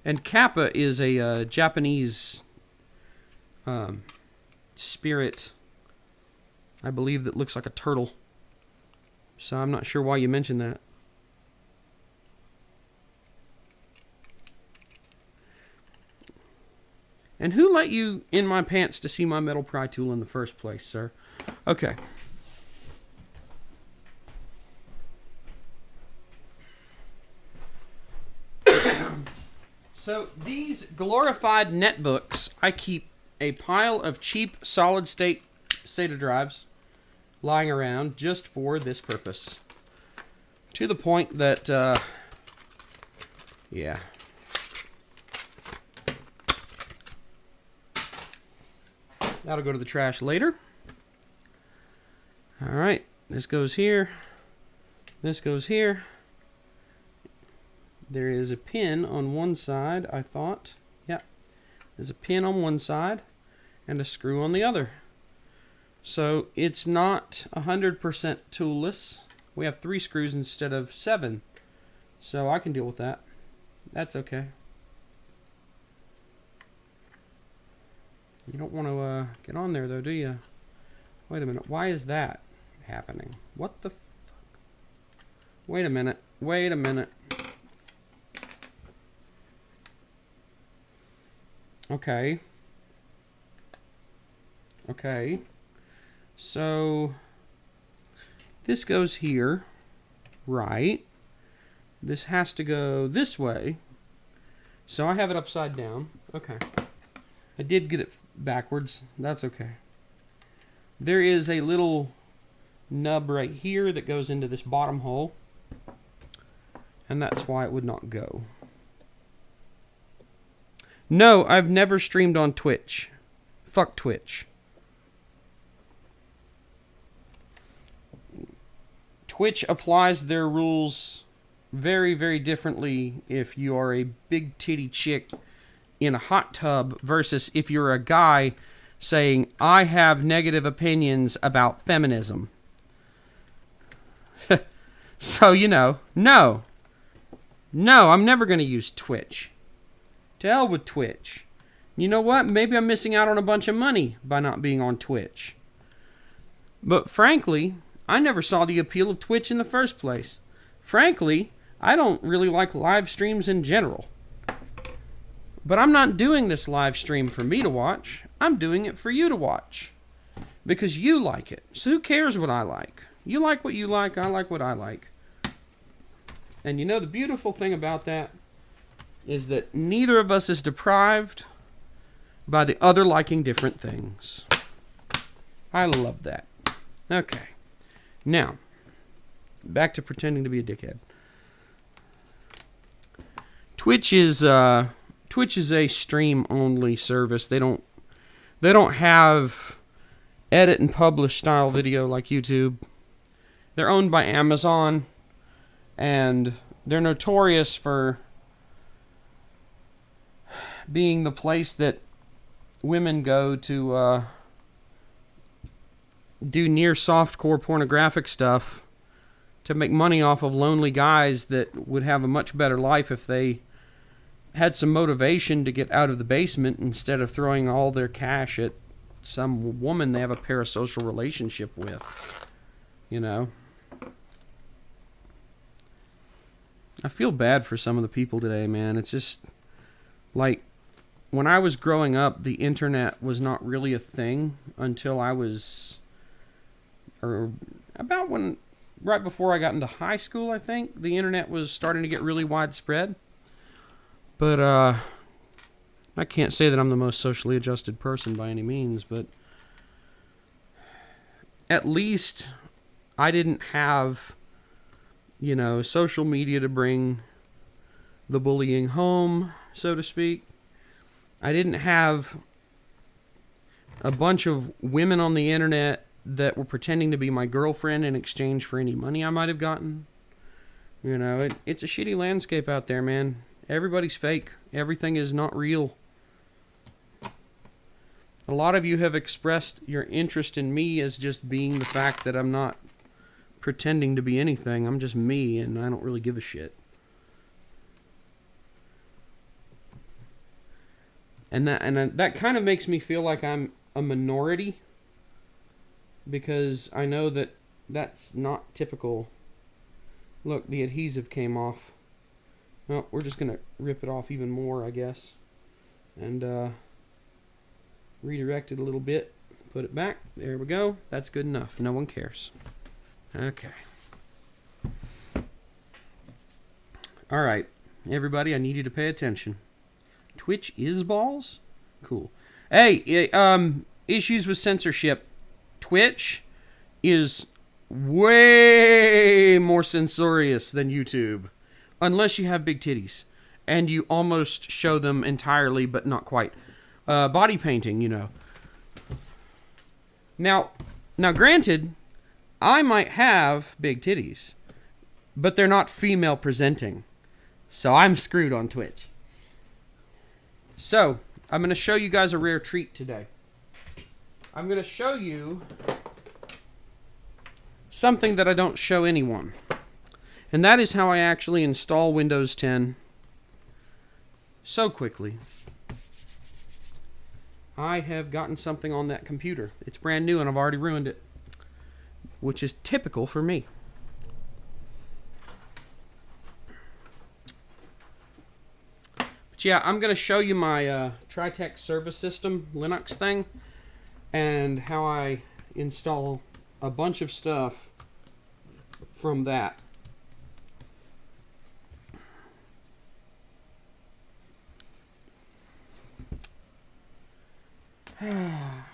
And Kappa is a Japanese spirit, I believe, that looks like a turtle. So I'm not sure why you mentioned that. And who let you in my pants to see my metal pry tool in the first place, sir? Okay. So these glorified netbooks, I keep a pile of cheap solid-state SATA drives lying around just for this purpose. To the point that, yeah. That'll go to the trash later. All right, this goes here. This goes here. There is a pin on one side, I thought. Yeah, there's a pin on one side and a screw on the other. So it's not 100% toolless. We have 3 screws instead of 7. So I can deal with that. That's okay. You don't want to get on there though, do you? Wait a minute. Why is that happening? What the fuck? Wait a minute. Wait a minute. Okay. Okay. So this goes here, right? This has to go this way. So I have it upside down. Okay. I did get it backwards. That's okay. There is a little nub right here that goes into this bottom hole. And that's why it would not go. No, I've never streamed on Twitch. Fuck Twitch. Twitch applies their rules very, very differently if you are a big titty chick in a hot tub versus if you're a guy saying, I have negative opinions about feminism. So, you know, no. No, I'm never going to use Twitch. To hell with Twitch. You know what? Maybe I'm missing out on a bunch of money by not being on Twitch. But frankly, I never saw the appeal of Twitch in the first place. Frankly, I don't really like live streams in general. But I'm not doing this live stream for me to watch. I'm doing it for you to watch. Because you like it. So who cares what I like? You like what you like, I like what I like. And you know the beautiful thing about that is that neither of us is deprived by the other liking different things. I love that. Okay. Now, back to pretending to be a dickhead. Twitch is a stream-only service. They don't have edit and publish style video like YouTube. They're owned by Amazon, and they're notorious for being the place that women go to do near softcore pornographic stuff to make money off of lonely guys that would have a much better life if they had some motivation to get out of the basement instead of throwing all their cash at some woman they have a parasocial relationship with. You know? I feel bad for some of the people today, man. It's just like, when I was growing up, the internet was not really a thing until I was, or about when, right before I got into high school, I think, the internet was starting to get really widespread. But, I can't say that I'm the most socially adjusted person by any means, but at least I didn't have, you know, social media to bring the bullying home, so to speak. I didn't have a bunch of women on the internet that were pretending to be my girlfriend in exchange for any money I might have gotten. You know, it's a shitty landscape out there, man. Everybody's fake. Everything is not real. A lot of you have expressed your interest in me as just being the fact that I'm not pretending to be anything. I'm just me, and I don't really give a shit. And that kind of makes me feel like I'm a minority, because I know that that's not typical. Look, the adhesive came off. Well, we're just going to rip it off even more, I guess. And redirect it a little bit. Put it back. There we go. That's good enough. No one cares. Okay. All right. Everybody, I need you to pay attention. Twitch is balls? Cool. Hey, issues with censorship. Twitch is way more censorious than YouTube. Unless you have big titties. And you almost show them entirely, but not quite. Body painting, you know. Now, granted, I might have big titties, but they're not female presenting. So I'm screwed on Twitch. So, I'm going to show you guys a rare treat today. I'm going to show you something that I don't show anyone. And that is how I actually install Windows 10 so quickly. I have gotten something on that computer. It's brand new and I've already ruined it, which is typical for me. But yeah, I'm going to show you my Tritech Service System Linux thing and how I install a bunch of stuff from that.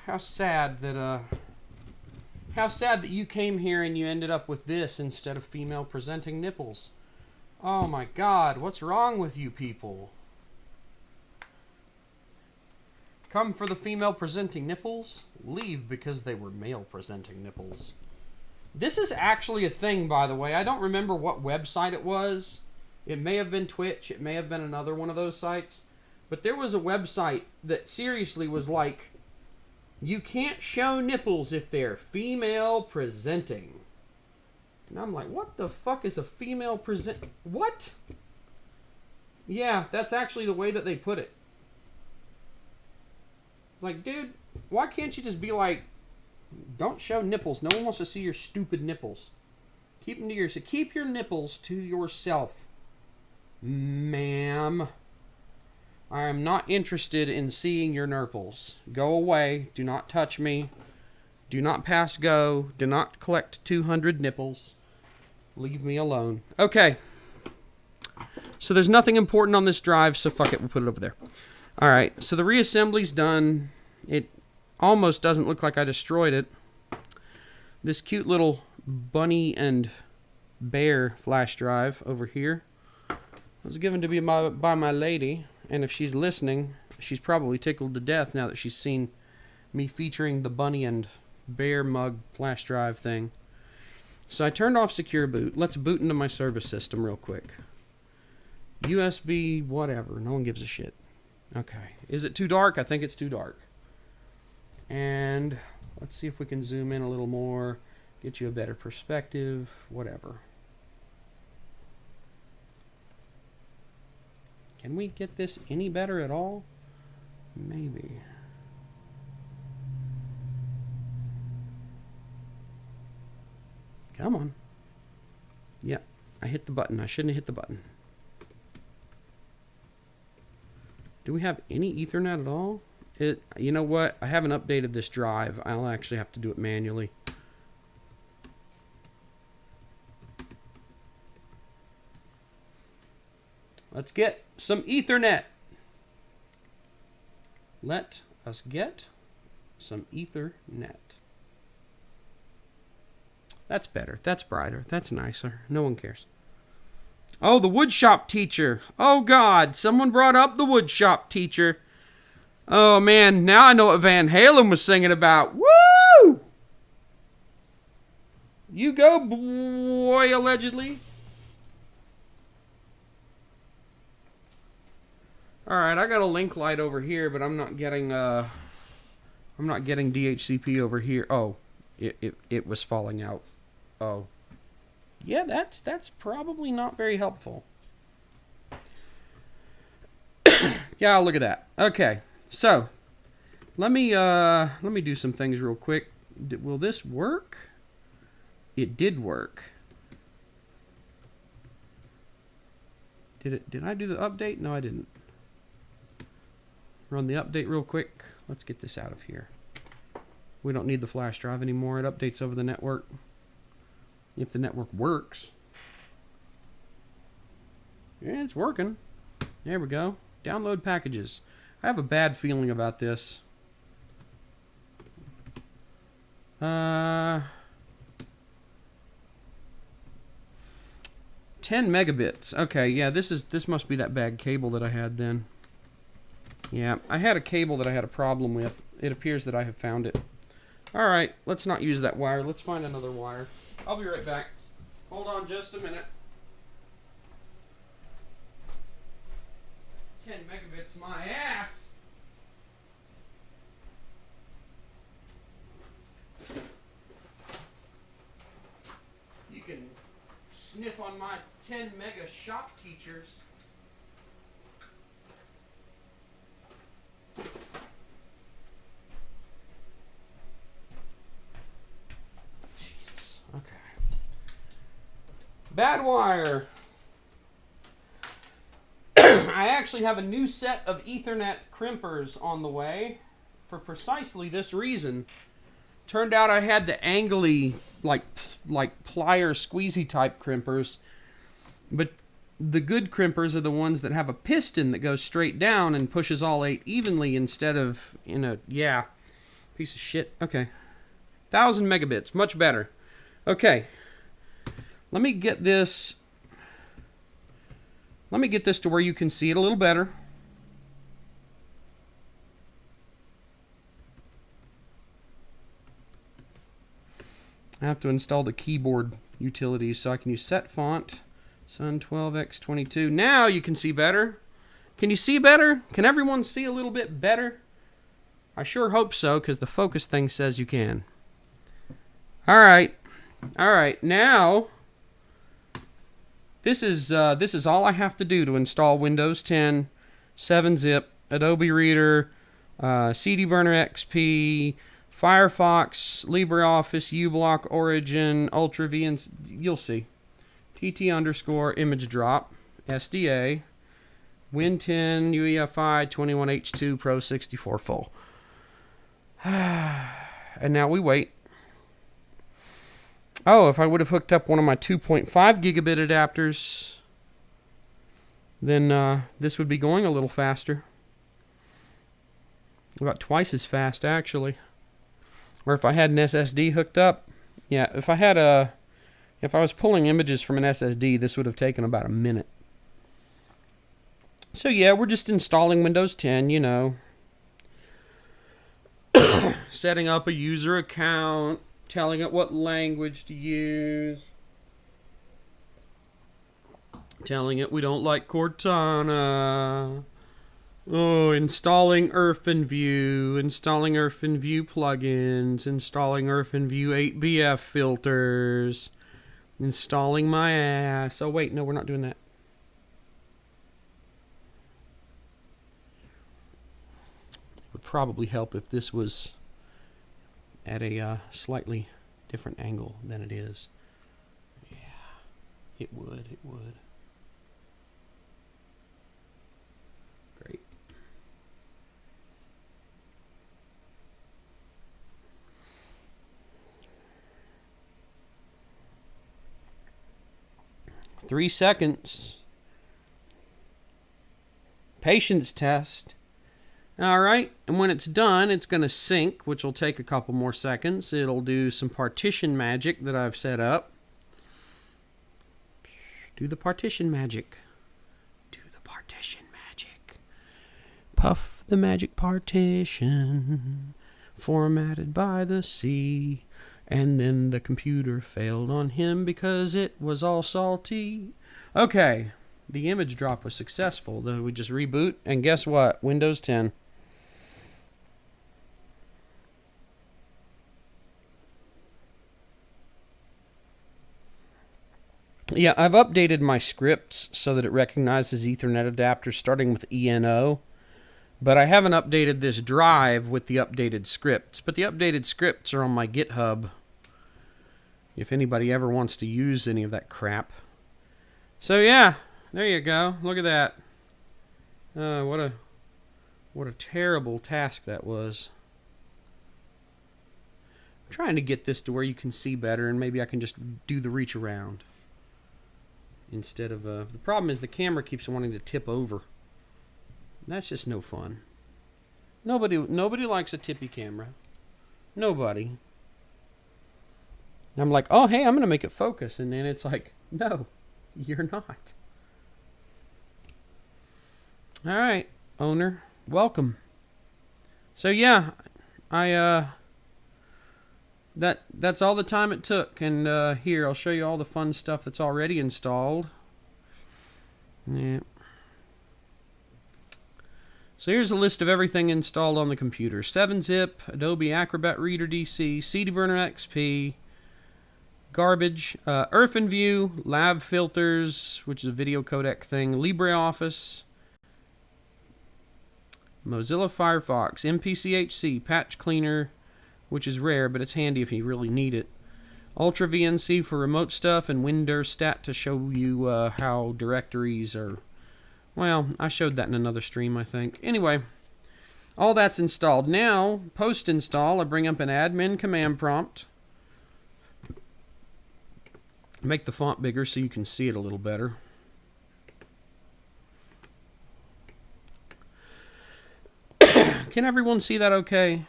How sad that you came here and you ended up with this instead of female presenting nipples. Oh my God, what's wrong with you people? Come for the female presenting nipples, leave because they were male presenting nipples. This is actually a thing, by the way. I don't remember what website it was. It may have been Twitch, it may have been another one of those sites. But there was a website that seriously was like, you can't show nipples if they're female presenting. And I'm like, what the fuck is a female present... What? Yeah, that's actually the way that they put it. Like, dude, why can't you just be like, don't show nipples. No one wants to see your stupid nipples. Keep them to yourself. Keep your nipples to yourself, ma'am. I am not interested in seeing your nurples. Go away. Do not touch me. Do not pass go. Do not collect 200 nipples. Leave me alone. Okay. So there's nothing important on this drive, so fuck it. We'll put it over there. Alright, so the reassembly's done. It almost doesn't look like I destroyed it. This cute little bunny and bear flash drive over here was given to me by my lady. And if she's listening, she's probably tickled to death now that she's seen me featuring the bunny and bear mug flash drive thing. So I turned off secure boot. Let's boot into my service system real quick. USB, whatever. No one gives a shit. Okay. Is it too dark? I think it's too dark. And let's see if we can zoom in a little more. Get you a better perspective. Whatever. Can we get this any better at all? Maybe. Come on. Yep, I hit the button. I shouldn't have hit the button. Do we have any Ethernet at all? You know what? I haven't updated this drive. I'll actually have to do it manually. Let's get some Ethernet. Let us get some Ethernet. That's better. That's brighter. That's nicer. No one cares. Oh, the woodshop teacher. Oh, God. Someone brought up the woodshop teacher. Oh, man. Now I know what Van Halen was singing about. Woo! You go, boy, allegedly. Alright, I got a link light over here, but I'm not getting DHCP over here. Oh, it was falling out. Oh. Yeah, that's probably not very helpful. Yeah, look at that. Okay. So, let me do some things real quick. Will this work? It did work. Did I do the update? No, I didn't. Run the update real quick. Let's get this out of here. We don't need the flash drive anymore. It updates over the network. If the network works. Yeah, it's working. There we go. Download packages. I have a bad feeling about this. 10 megabits. Okay, yeah, this must be that bad cable that I had then. Yeah, I had a cable that I had a problem with. It appears that I have found it. Alright, let's not use that wire. Let's find another wire. I'll be right back. Hold on just a minute. 10 megabits, my ass! You can sniff on my 10 mega shop teachers. Jesus, okay. Bad wire. I actually have a new set of Ethernet crimpers on the way for precisely this reason. Turned out I had the angly, like plier squeezy type crimpers, but the good crimpers are the ones that have a piston that goes straight down and pushes all 8 evenly instead of in a, yeah, piece of shit. Okay. 1,000 megabits, much better. Okay. Let me get this to where you can see it a little better. I have to install the keyboard utilities so I can use set font, Sun 12x22. Now you can see better. Can you see better? Can everyone see a little bit better? I sure hope so, because the focus thing says you can. All right. Now, this is all I have to do to install Windows 10, 7-zip, Adobe Reader, CD Burner XP, Firefox, LibreOffice, uBlock, Origin, Ultra V, and you'll see. TT underscore image drop, SDA, Win 10, UEFI, 21H2, Pro 64 full. And now we wait. Oh, if I would have hooked up one of my 2.5 gigabit adapters, then this would be going a little faster. About twice as fast, actually. Or if I had an SSD hooked up, yeah, if I was pulling images from an SSD, this would have taken about a minute. So yeah, we're just installing Windows 10, you know. Setting up a user account, telling it what language to use, telling it we don't like Cortana. Oh, installing IrfanView, installing IrfanView plugins, installing IrfanView 8BF filters, installing my ass. Oh wait, no, we're not doing that. It would probably help if this was at a slightly different angle than it is. Yeah, it would. Great. Three seconds. Patience test. Alright, and when it's done, it's going to sync, which will take a couple more seconds. It'll do some partition magic that I've set up. Do the partition magic. Do the partition magic. Puff the magic partition, formatted by the sea. And then the computer failed on him because it was all salty. Okay, the image drop was successful. Then we just reboot, and guess what? Windows 10. Yeah, I've updated my scripts so that it recognizes Ethernet adapters starting with ENO. But I haven't updated this drive with the updated scripts. But the updated scripts are on my GitHub, if anybody ever wants to use any of that crap. So yeah, there you go. Look at that. What a terrible task that was. I'm trying to get this to where you can see better, and maybe I can just do the reach around instead of the problem is the camera keeps wanting to tip over. That's just no fun. Nobody likes a tippy camera. Nobody. I'm like, oh hey, I'm gonna make it focus, and then it's like, no, you're not. All right, owner, welcome. So yeah, that's all the time it took, and here I'll show you all the fun stuff that's already installed. Yeah. So here's a list of everything installed on the computer: 7-zip, Adobe Acrobat Reader DC, CD Burner XP, garbage, EarthenView, Lav Filters, which is a video codec thing, LibreOffice, Mozilla Firefox, MPCHC, Patch Cleaner, which is rare, but it's handy if you really need it, Ultra VNC for remote stuff, and WinDirstat to show you how directories are. Well, I showed that in another stream, I think. Anyway, all that's installed. Now, post-install, I bring up an admin command prompt. Make the font bigger so you can see it a little better. Can everyone see that okay?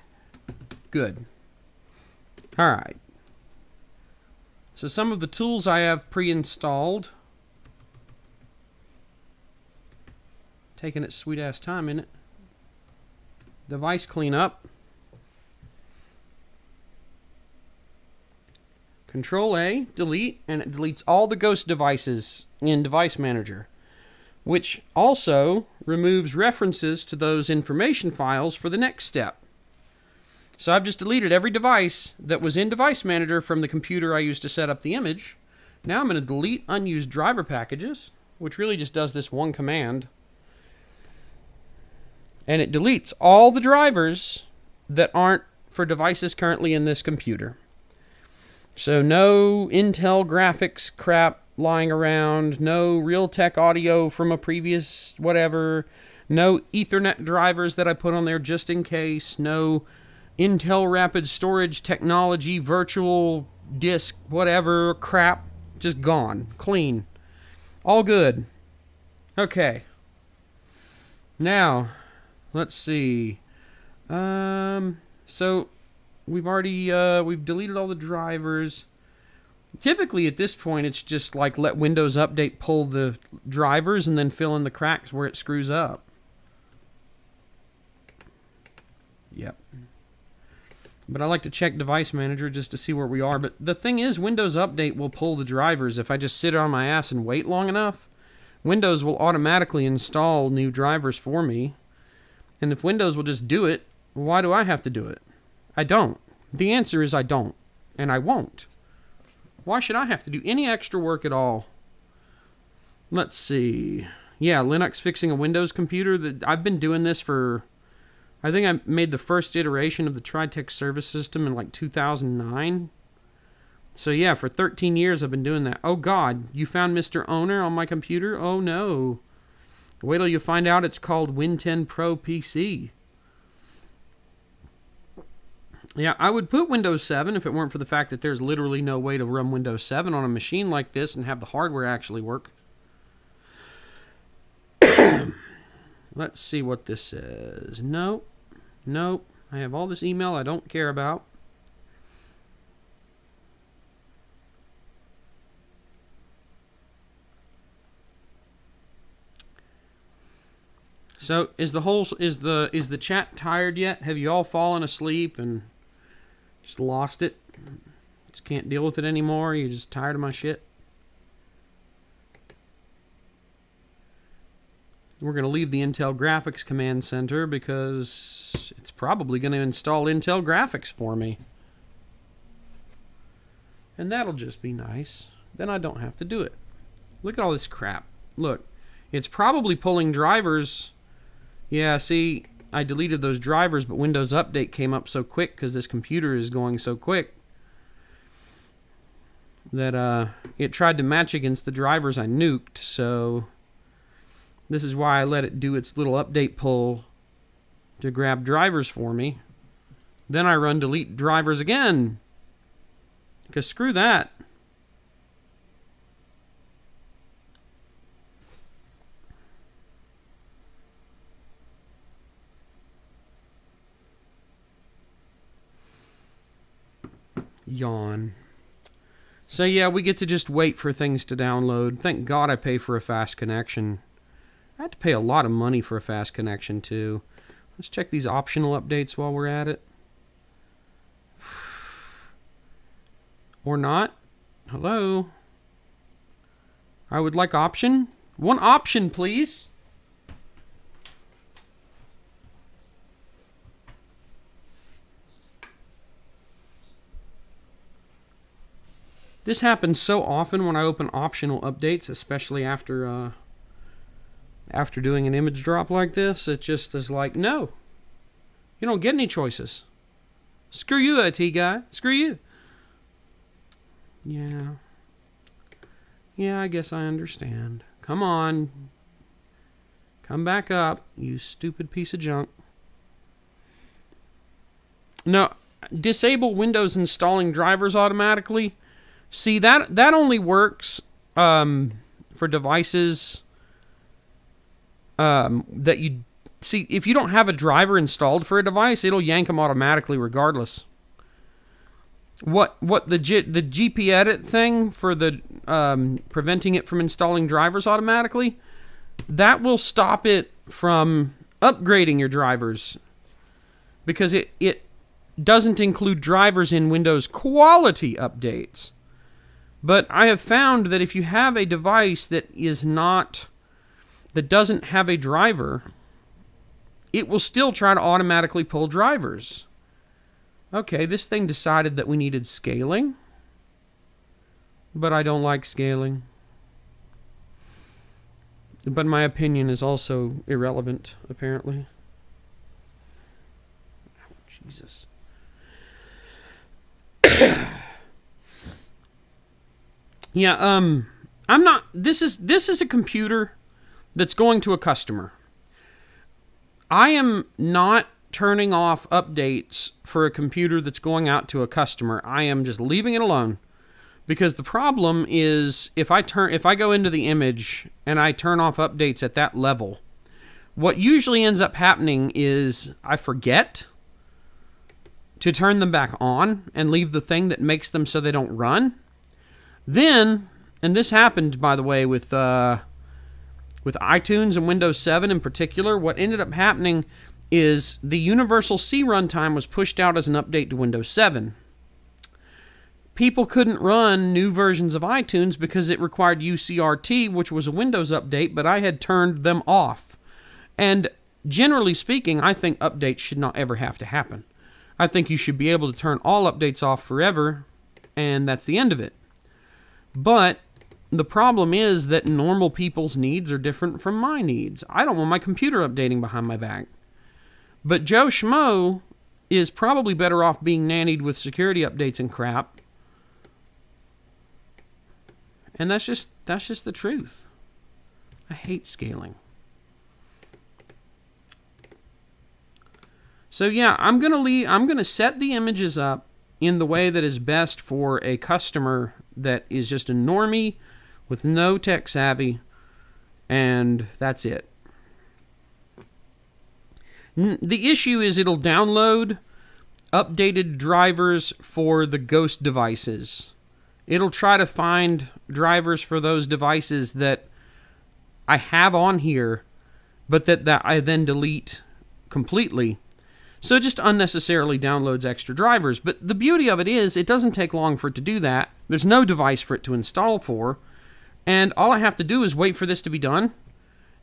Good. All right. So some of the tools I have pre-installed. Taking its sweet ass time, isn't it? Device cleanup. Control A, delete, and it deletes all the ghost devices in Device Manager, which also removes references to those information files for the next step. So I've just deleted every device that was in Device Manager from the computer I used to set up the image. Now I'm going to delete unused driver packages, which really just does this one command. And it deletes all the drivers that aren't for devices currently in this computer. So no Intel graphics crap lying around, no Realtek audio from a previous whatever, no Ethernet drivers that I put on there just in case, no Intel Rapid Storage Technology virtual disk whatever crap, just gone, clean, all good. Okay. Now, let's see. So we've already we've deleted all the drivers. Typically at this point it's just like let Windows Update pull the drivers and then fill in the cracks where it screws up. Yep. But I like to check Device Manager just to see where we are. But the thing is, Windows Update will pull the drivers if I just sit on my ass and wait long enough. Windows will automatically install new drivers for me. And if Windows will just do it, why do I have to do it? I don't. The answer is I don't. And I won't. Why should I have to do any extra work at all? Let's see. Yeah, Linux fixing a Windows computer. I've been doing this for... I think I made the first iteration of the Tritech service system in like 2009. So yeah, for 13 years I've been doing that. Oh God, you found Mr. Owner on my computer? Oh no. Wait till you find out it's called Win 10 Pro PC. Yeah, I would put Windows 7 if it weren't for the fact that there's literally no way to run Windows 7 on a machine like this and have the hardware actually work. Let's see what this says. Nope. Nope. I have all this email I don't care about. So is the chat tired yet? Have you all fallen asleep and just lost it? Just can't deal with it anymore? You're just tired of my shit? We're going to leave the Intel Graphics Command Center because it's probably going to install Intel Graphics for me. And that'll just be nice. Then I don't have to do it. Look at all this crap. Look, it's probably pulling drivers. Yeah, see, I deleted those drivers, but Windows Update came up so quick because this computer is going so quick that it tried to match against the drivers I nuked. So this is why I let it do its little update pull to grab drivers for me. Then I run delete drivers again, because screw that. Yawn. So yeah, we get to just wait for things to download. Thank God I pay for a fast connection. I had to pay a lot of money for a fast connection too. Let's check these optional updates while we're at it. Or not. Hello? I would like option. One option, please. This happens so often when I open optional updates, especially after doing an image drop like this. It just is like, no. You don't get any choices. Screw you, IT guy. Screw you. Yeah. Yeah, I guess I understand. Come on. Come back up, you stupid piece of junk. No, disable Windows installing drivers automatically. See, that only works for devices that you... See, if you don't have a driver installed for a device, it'll yank them automatically regardless. What the GP edit thing for the preventing it from installing drivers automatically, that will stop it from upgrading your drivers, because it doesn't include drivers in Windows quality updates. But I have found that if you have a device that doesn't have a driver, it will still try to automatically pull drivers. Okay, this thing decided that we needed scaling, but I don't like scaling. But my opinion is also irrelevant, apparently. Oh, Jesus. Yeah, I'm not... This is a computer that's going to a customer. I am not turning off updates for a computer that's going out to a customer. I am just leaving it alone, because the problem is if I go into the image and I turn off updates at that level, what usually ends up happening is I forget to turn them back on and leave the thing that makes them so they don't run. Then, and this happened, by the way, with iTunes and Windows 7 in particular, what ended up happening is the Universal C runtime was pushed out as an update to Windows 7. People couldn't run new versions of iTunes because it required UCRT, which was a Windows update, but I had turned them off. And generally speaking, I think updates should not ever have to happen. I think you should be able to turn all updates off forever, and that's the end of it. But the problem is that normal people's needs are different from my needs. I don't want my computer updating behind my back. But Joe Schmo is probably better off being nannied with security updates and crap. And that's just the truth. I hate scaling. So yeah, I'm gonna set the images up in the way that is best for a customer that is just a normie with no tech savvy, and that's it. The issue is it'll download updated drivers for the ghost devices. It'll try to find drivers for those devices that I have on here, but that I then delete completely. So it just unnecessarily downloads extra drivers. But the beauty of it is it doesn't take long for it to do that. There's no device for it to install for. And all I have to do is wait for this to be done.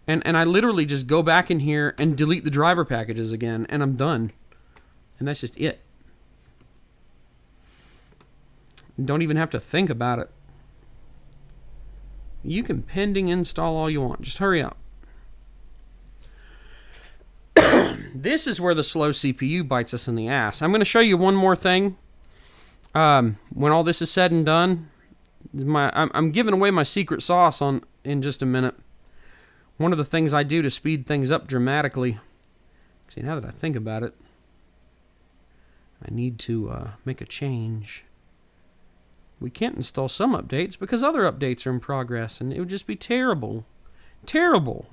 And I literally just go back in here and delete the driver packages again, and I'm done. And that's just it. Don't even have to think about it. You can pending install all you want. Just hurry up. This is where the slow CPU bites us in the ass. I'm going to show you one more thing. When all this is said and done, I'm giving away my secret sauce in just a minute. One of the things I do to speed things up dramatically. See, now that I think about it, I need to make a change. We can't install some updates because other updates are in progress, and it would just be terrible. Terrible.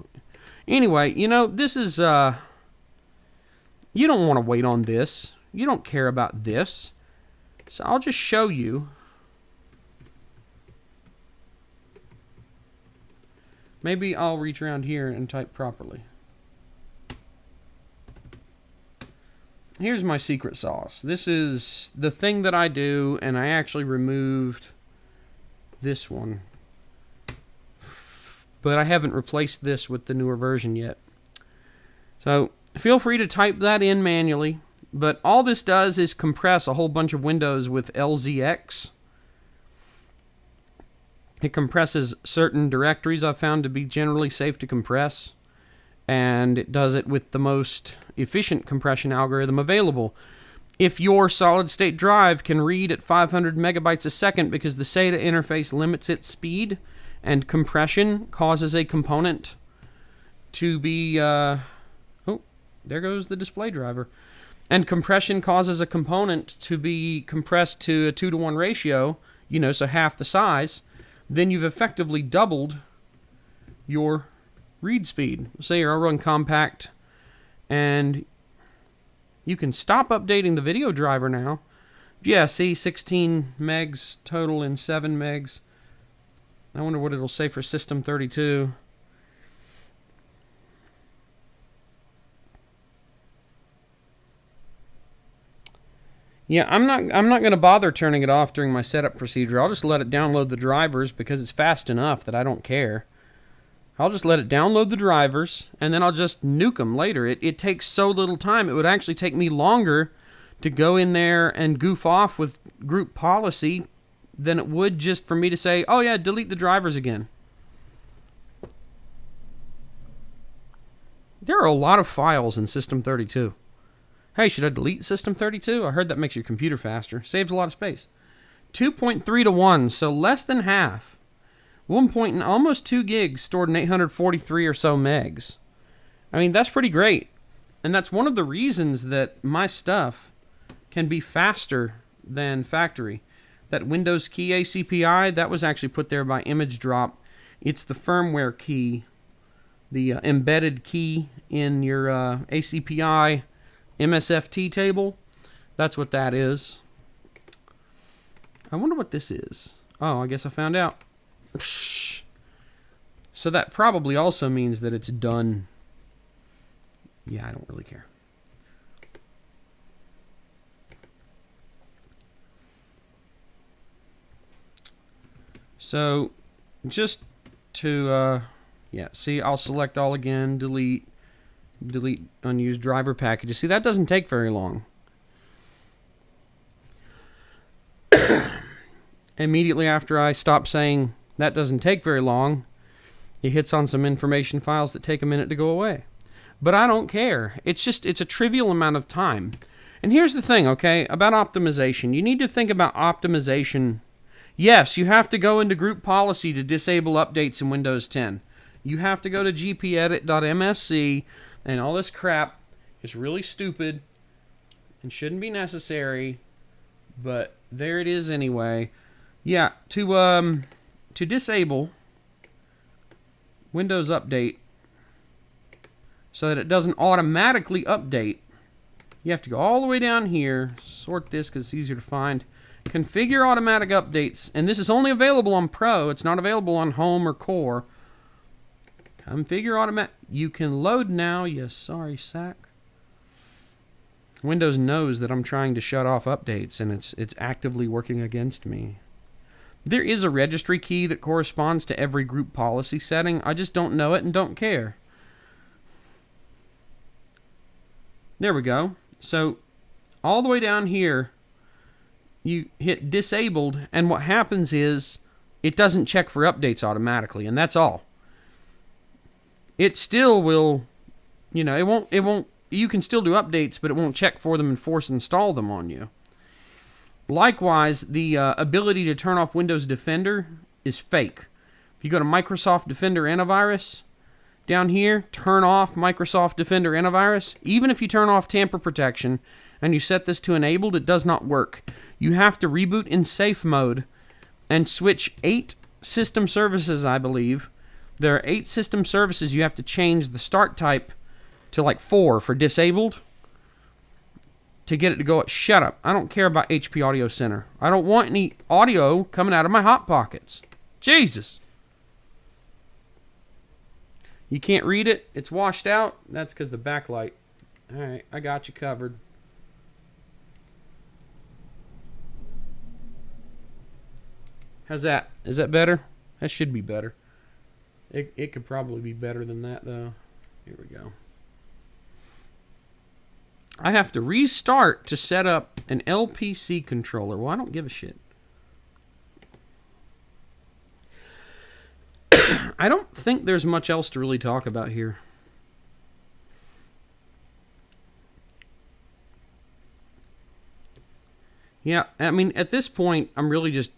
Anyway, you know, this is, you don't want to wait on this. You don't care about this. So I'll just show you. Maybe I'll reach around here and type properly. Here's my secret sauce. This is the thing that I do, and I actually removed this one. But I haven't replaced this with the newer version yet. So feel free to type that in manually. But all this does is compress a whole bunch of windows with LZX. It compresses certain directories I've found to be generally safe to compress. And it does it with the most efficient compression algorithm available. If your solid-state drive can read at 500 megabytes a second because the SATA interface limits its speed, and compression causes a component to be... oh, there goes the display driver. And compression causes a component to be compressed to a 2-to-1 ratio, you know, so half the size, then you've effectively doubled your read speed. Say you're run compact, and you can stop updating the video driver now. Yeah, see, 16 megs total in 7 megs. I wonder what it'll say for System 32. Yeah, I'm not going to bother turning it off during my setup procedure. I'll just let it download the drivers because it's fast enough that I don't care. I'll just let it download the drivers, and then I'll just nuke them later. It takes so little time. It would actually take me longer to go in there and goof off with group policy than it would just for me to say, oh yeah, delete the drivers again. There are a lot of files in System 32. Hey, should I delete System 32? I heard that makes your computer faster. Saves a lot of space. 2.3 to 1, so less than half. 1 almost 2 gigs stored in 843 or so megs. I mean, that's pretty great. And that's one of the reasons that my stuff can be faster than factory. That Windows key ACPI, that was actually put there by image drop. It's the firmware key, the embedded key in your ACPI MSFT table. That's what that is. I wonder what this is. Oh, I guess I found out. So that probably also means that it's done. Yeah, I don't really care. So just to yeah, see, I'll select all again, delete unused driver packages. See, that doesn't take very long. Immediately after I stop saying that doesn't take very long, it hits on some information files that take a minute to go away. But I don't care. It's a trivial amount of time. And here's the thing, okay, about optimization. You need to think about optimization. Yes, you have to go into group policy to disable updates in Windows 10. You have to go to gpedit.msc, and all this crap is really stupid and shouldn't be necessary, but there it is anyway. Yeah, to disable Windows Update so that it doesn't automatically update, you have to go all the way down here, sort this because it's easier to find, configure automatic updates, and this is only available on Pro, it's not available on Home or Core. Configure automatic. You can load now, you sorry sack. Windows knows that I'm trying to shut off updates, and it's actively working against me. There is a registry key that corresponds to every group policy setting. I just don't know it and don't care. There we go. So all the way down here, you hit disabled, and what happens is it doesn't check for updates automatically, and that's all. It still will, you know, it won't you can still do updates, but it won't check for them and force install them on you. Likewise, the ability to turn off Windows Defender is fake. If you go to Microsoft Defender Antivirus, down here, turn off Microsoft Defender Antivirus. Even if you turn off tamper protection and you set this to enabled, it does not work. You have to reboot in safe mode and switch 8 system services, I believe. There are 8 system services. You have to change the start type to like 4 for disabled to get it to go. Shut up. I don't care about HP Audio Center. I don't want any audio coming out of my Hot Pockets. Jesus. You can't read it. It's washed out. That's because the backlight. All right, I got you covered. How's that? Is that better? That should be better. It could probably be better than that, though. Here we go. I have to restart to set up an LPC controller. Well, I don't give a shit. I don't think there's much else to really talk about here. Yeah, I mean, at this point, I'm really just...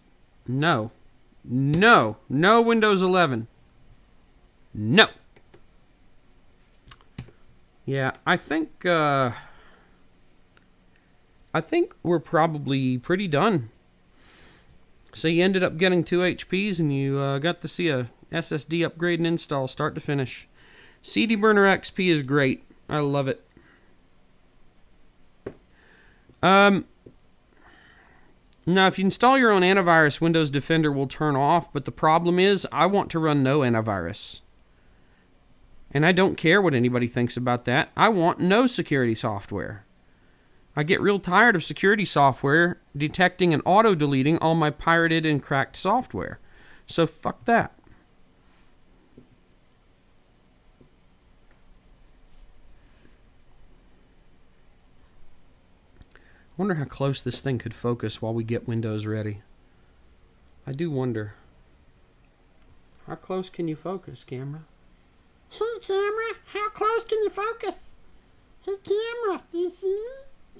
No Windows 11. No. Yeah, I think we're probably pretty done. So you ended up getting 2 HPs and you got to see a SSD upgrade and install start to finish. CD Burner XP is great. I love it. Now, if you install your own antivirus, Windows Defender will turn off, but the problem is I want to run no antivirus. And I don't care what anybody thinks about that. I want no security software. I get real tired of security software detecting and auto-deleting all my pirated and cracked software. So fuck that. I wonder how close this thing could focus while we get Windows ready. I do wonder. How close can you focus, camera? Hey, camera, how close can you focus? Hey, camera, do you see me?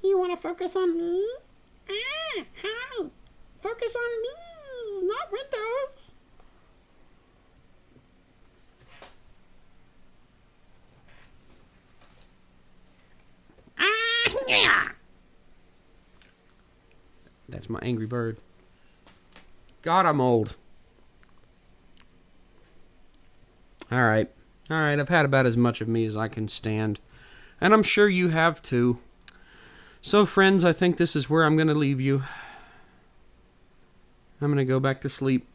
Do you want to focus on me? Ah, hi. Focus on me, not Windows. Ah, yeah. That's my angry bird. God, I'm old. Alright, I've had about as much of me as I can stand. And I'm sure you have too. So friends, I think this is where I'm going to leave you. I'm going to go back to sleep,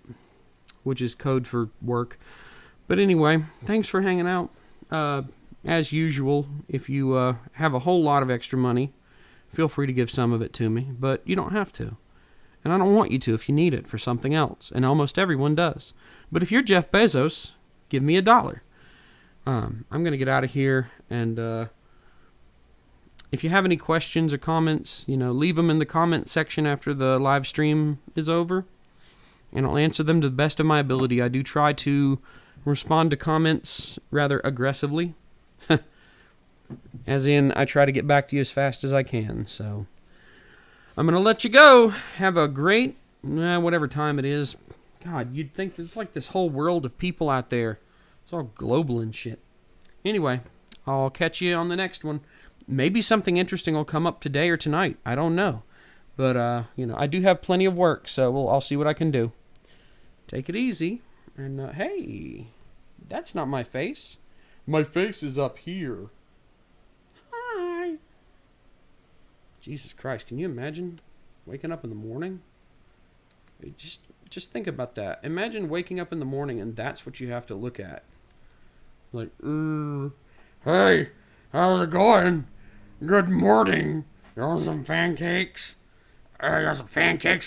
which is code for work. But anyway, thanks for hanging out. As usual, if you have a whole lot of extra money, feel free to give some of it to me, but you don't have to. And I don't want you to if you need it for something else, and almost everyone does. But if you're Jeff Bezos, give me $1. I'm going to get out of here, and if you have any questions or comments, leave them in the comment section after the live stream is over, and I'll answer them to the best of my ability. I do try to respond to comments rather aggressively. As in, I try to get back to you as fast as I can. So, I'm going to let you go. Have a great, whatever time it is. God, you'd think there's like this whole world of people out there. It's all global and shit. Anyway, I'll catch you on the next one. Maybe something interesting will come up today or tonight. I don't know. But, I do have plenty of work, so I'll see what I can do. Take it easy. And, hey, that's not my face. My face is up here. Jesus Christ, can you imagine waking up in the morning? Just think about that. Imagine waking up in the morning and that's what you have to look at. Like, hey, how's it going? Good morning. You want some pancakes? You want some pancakes?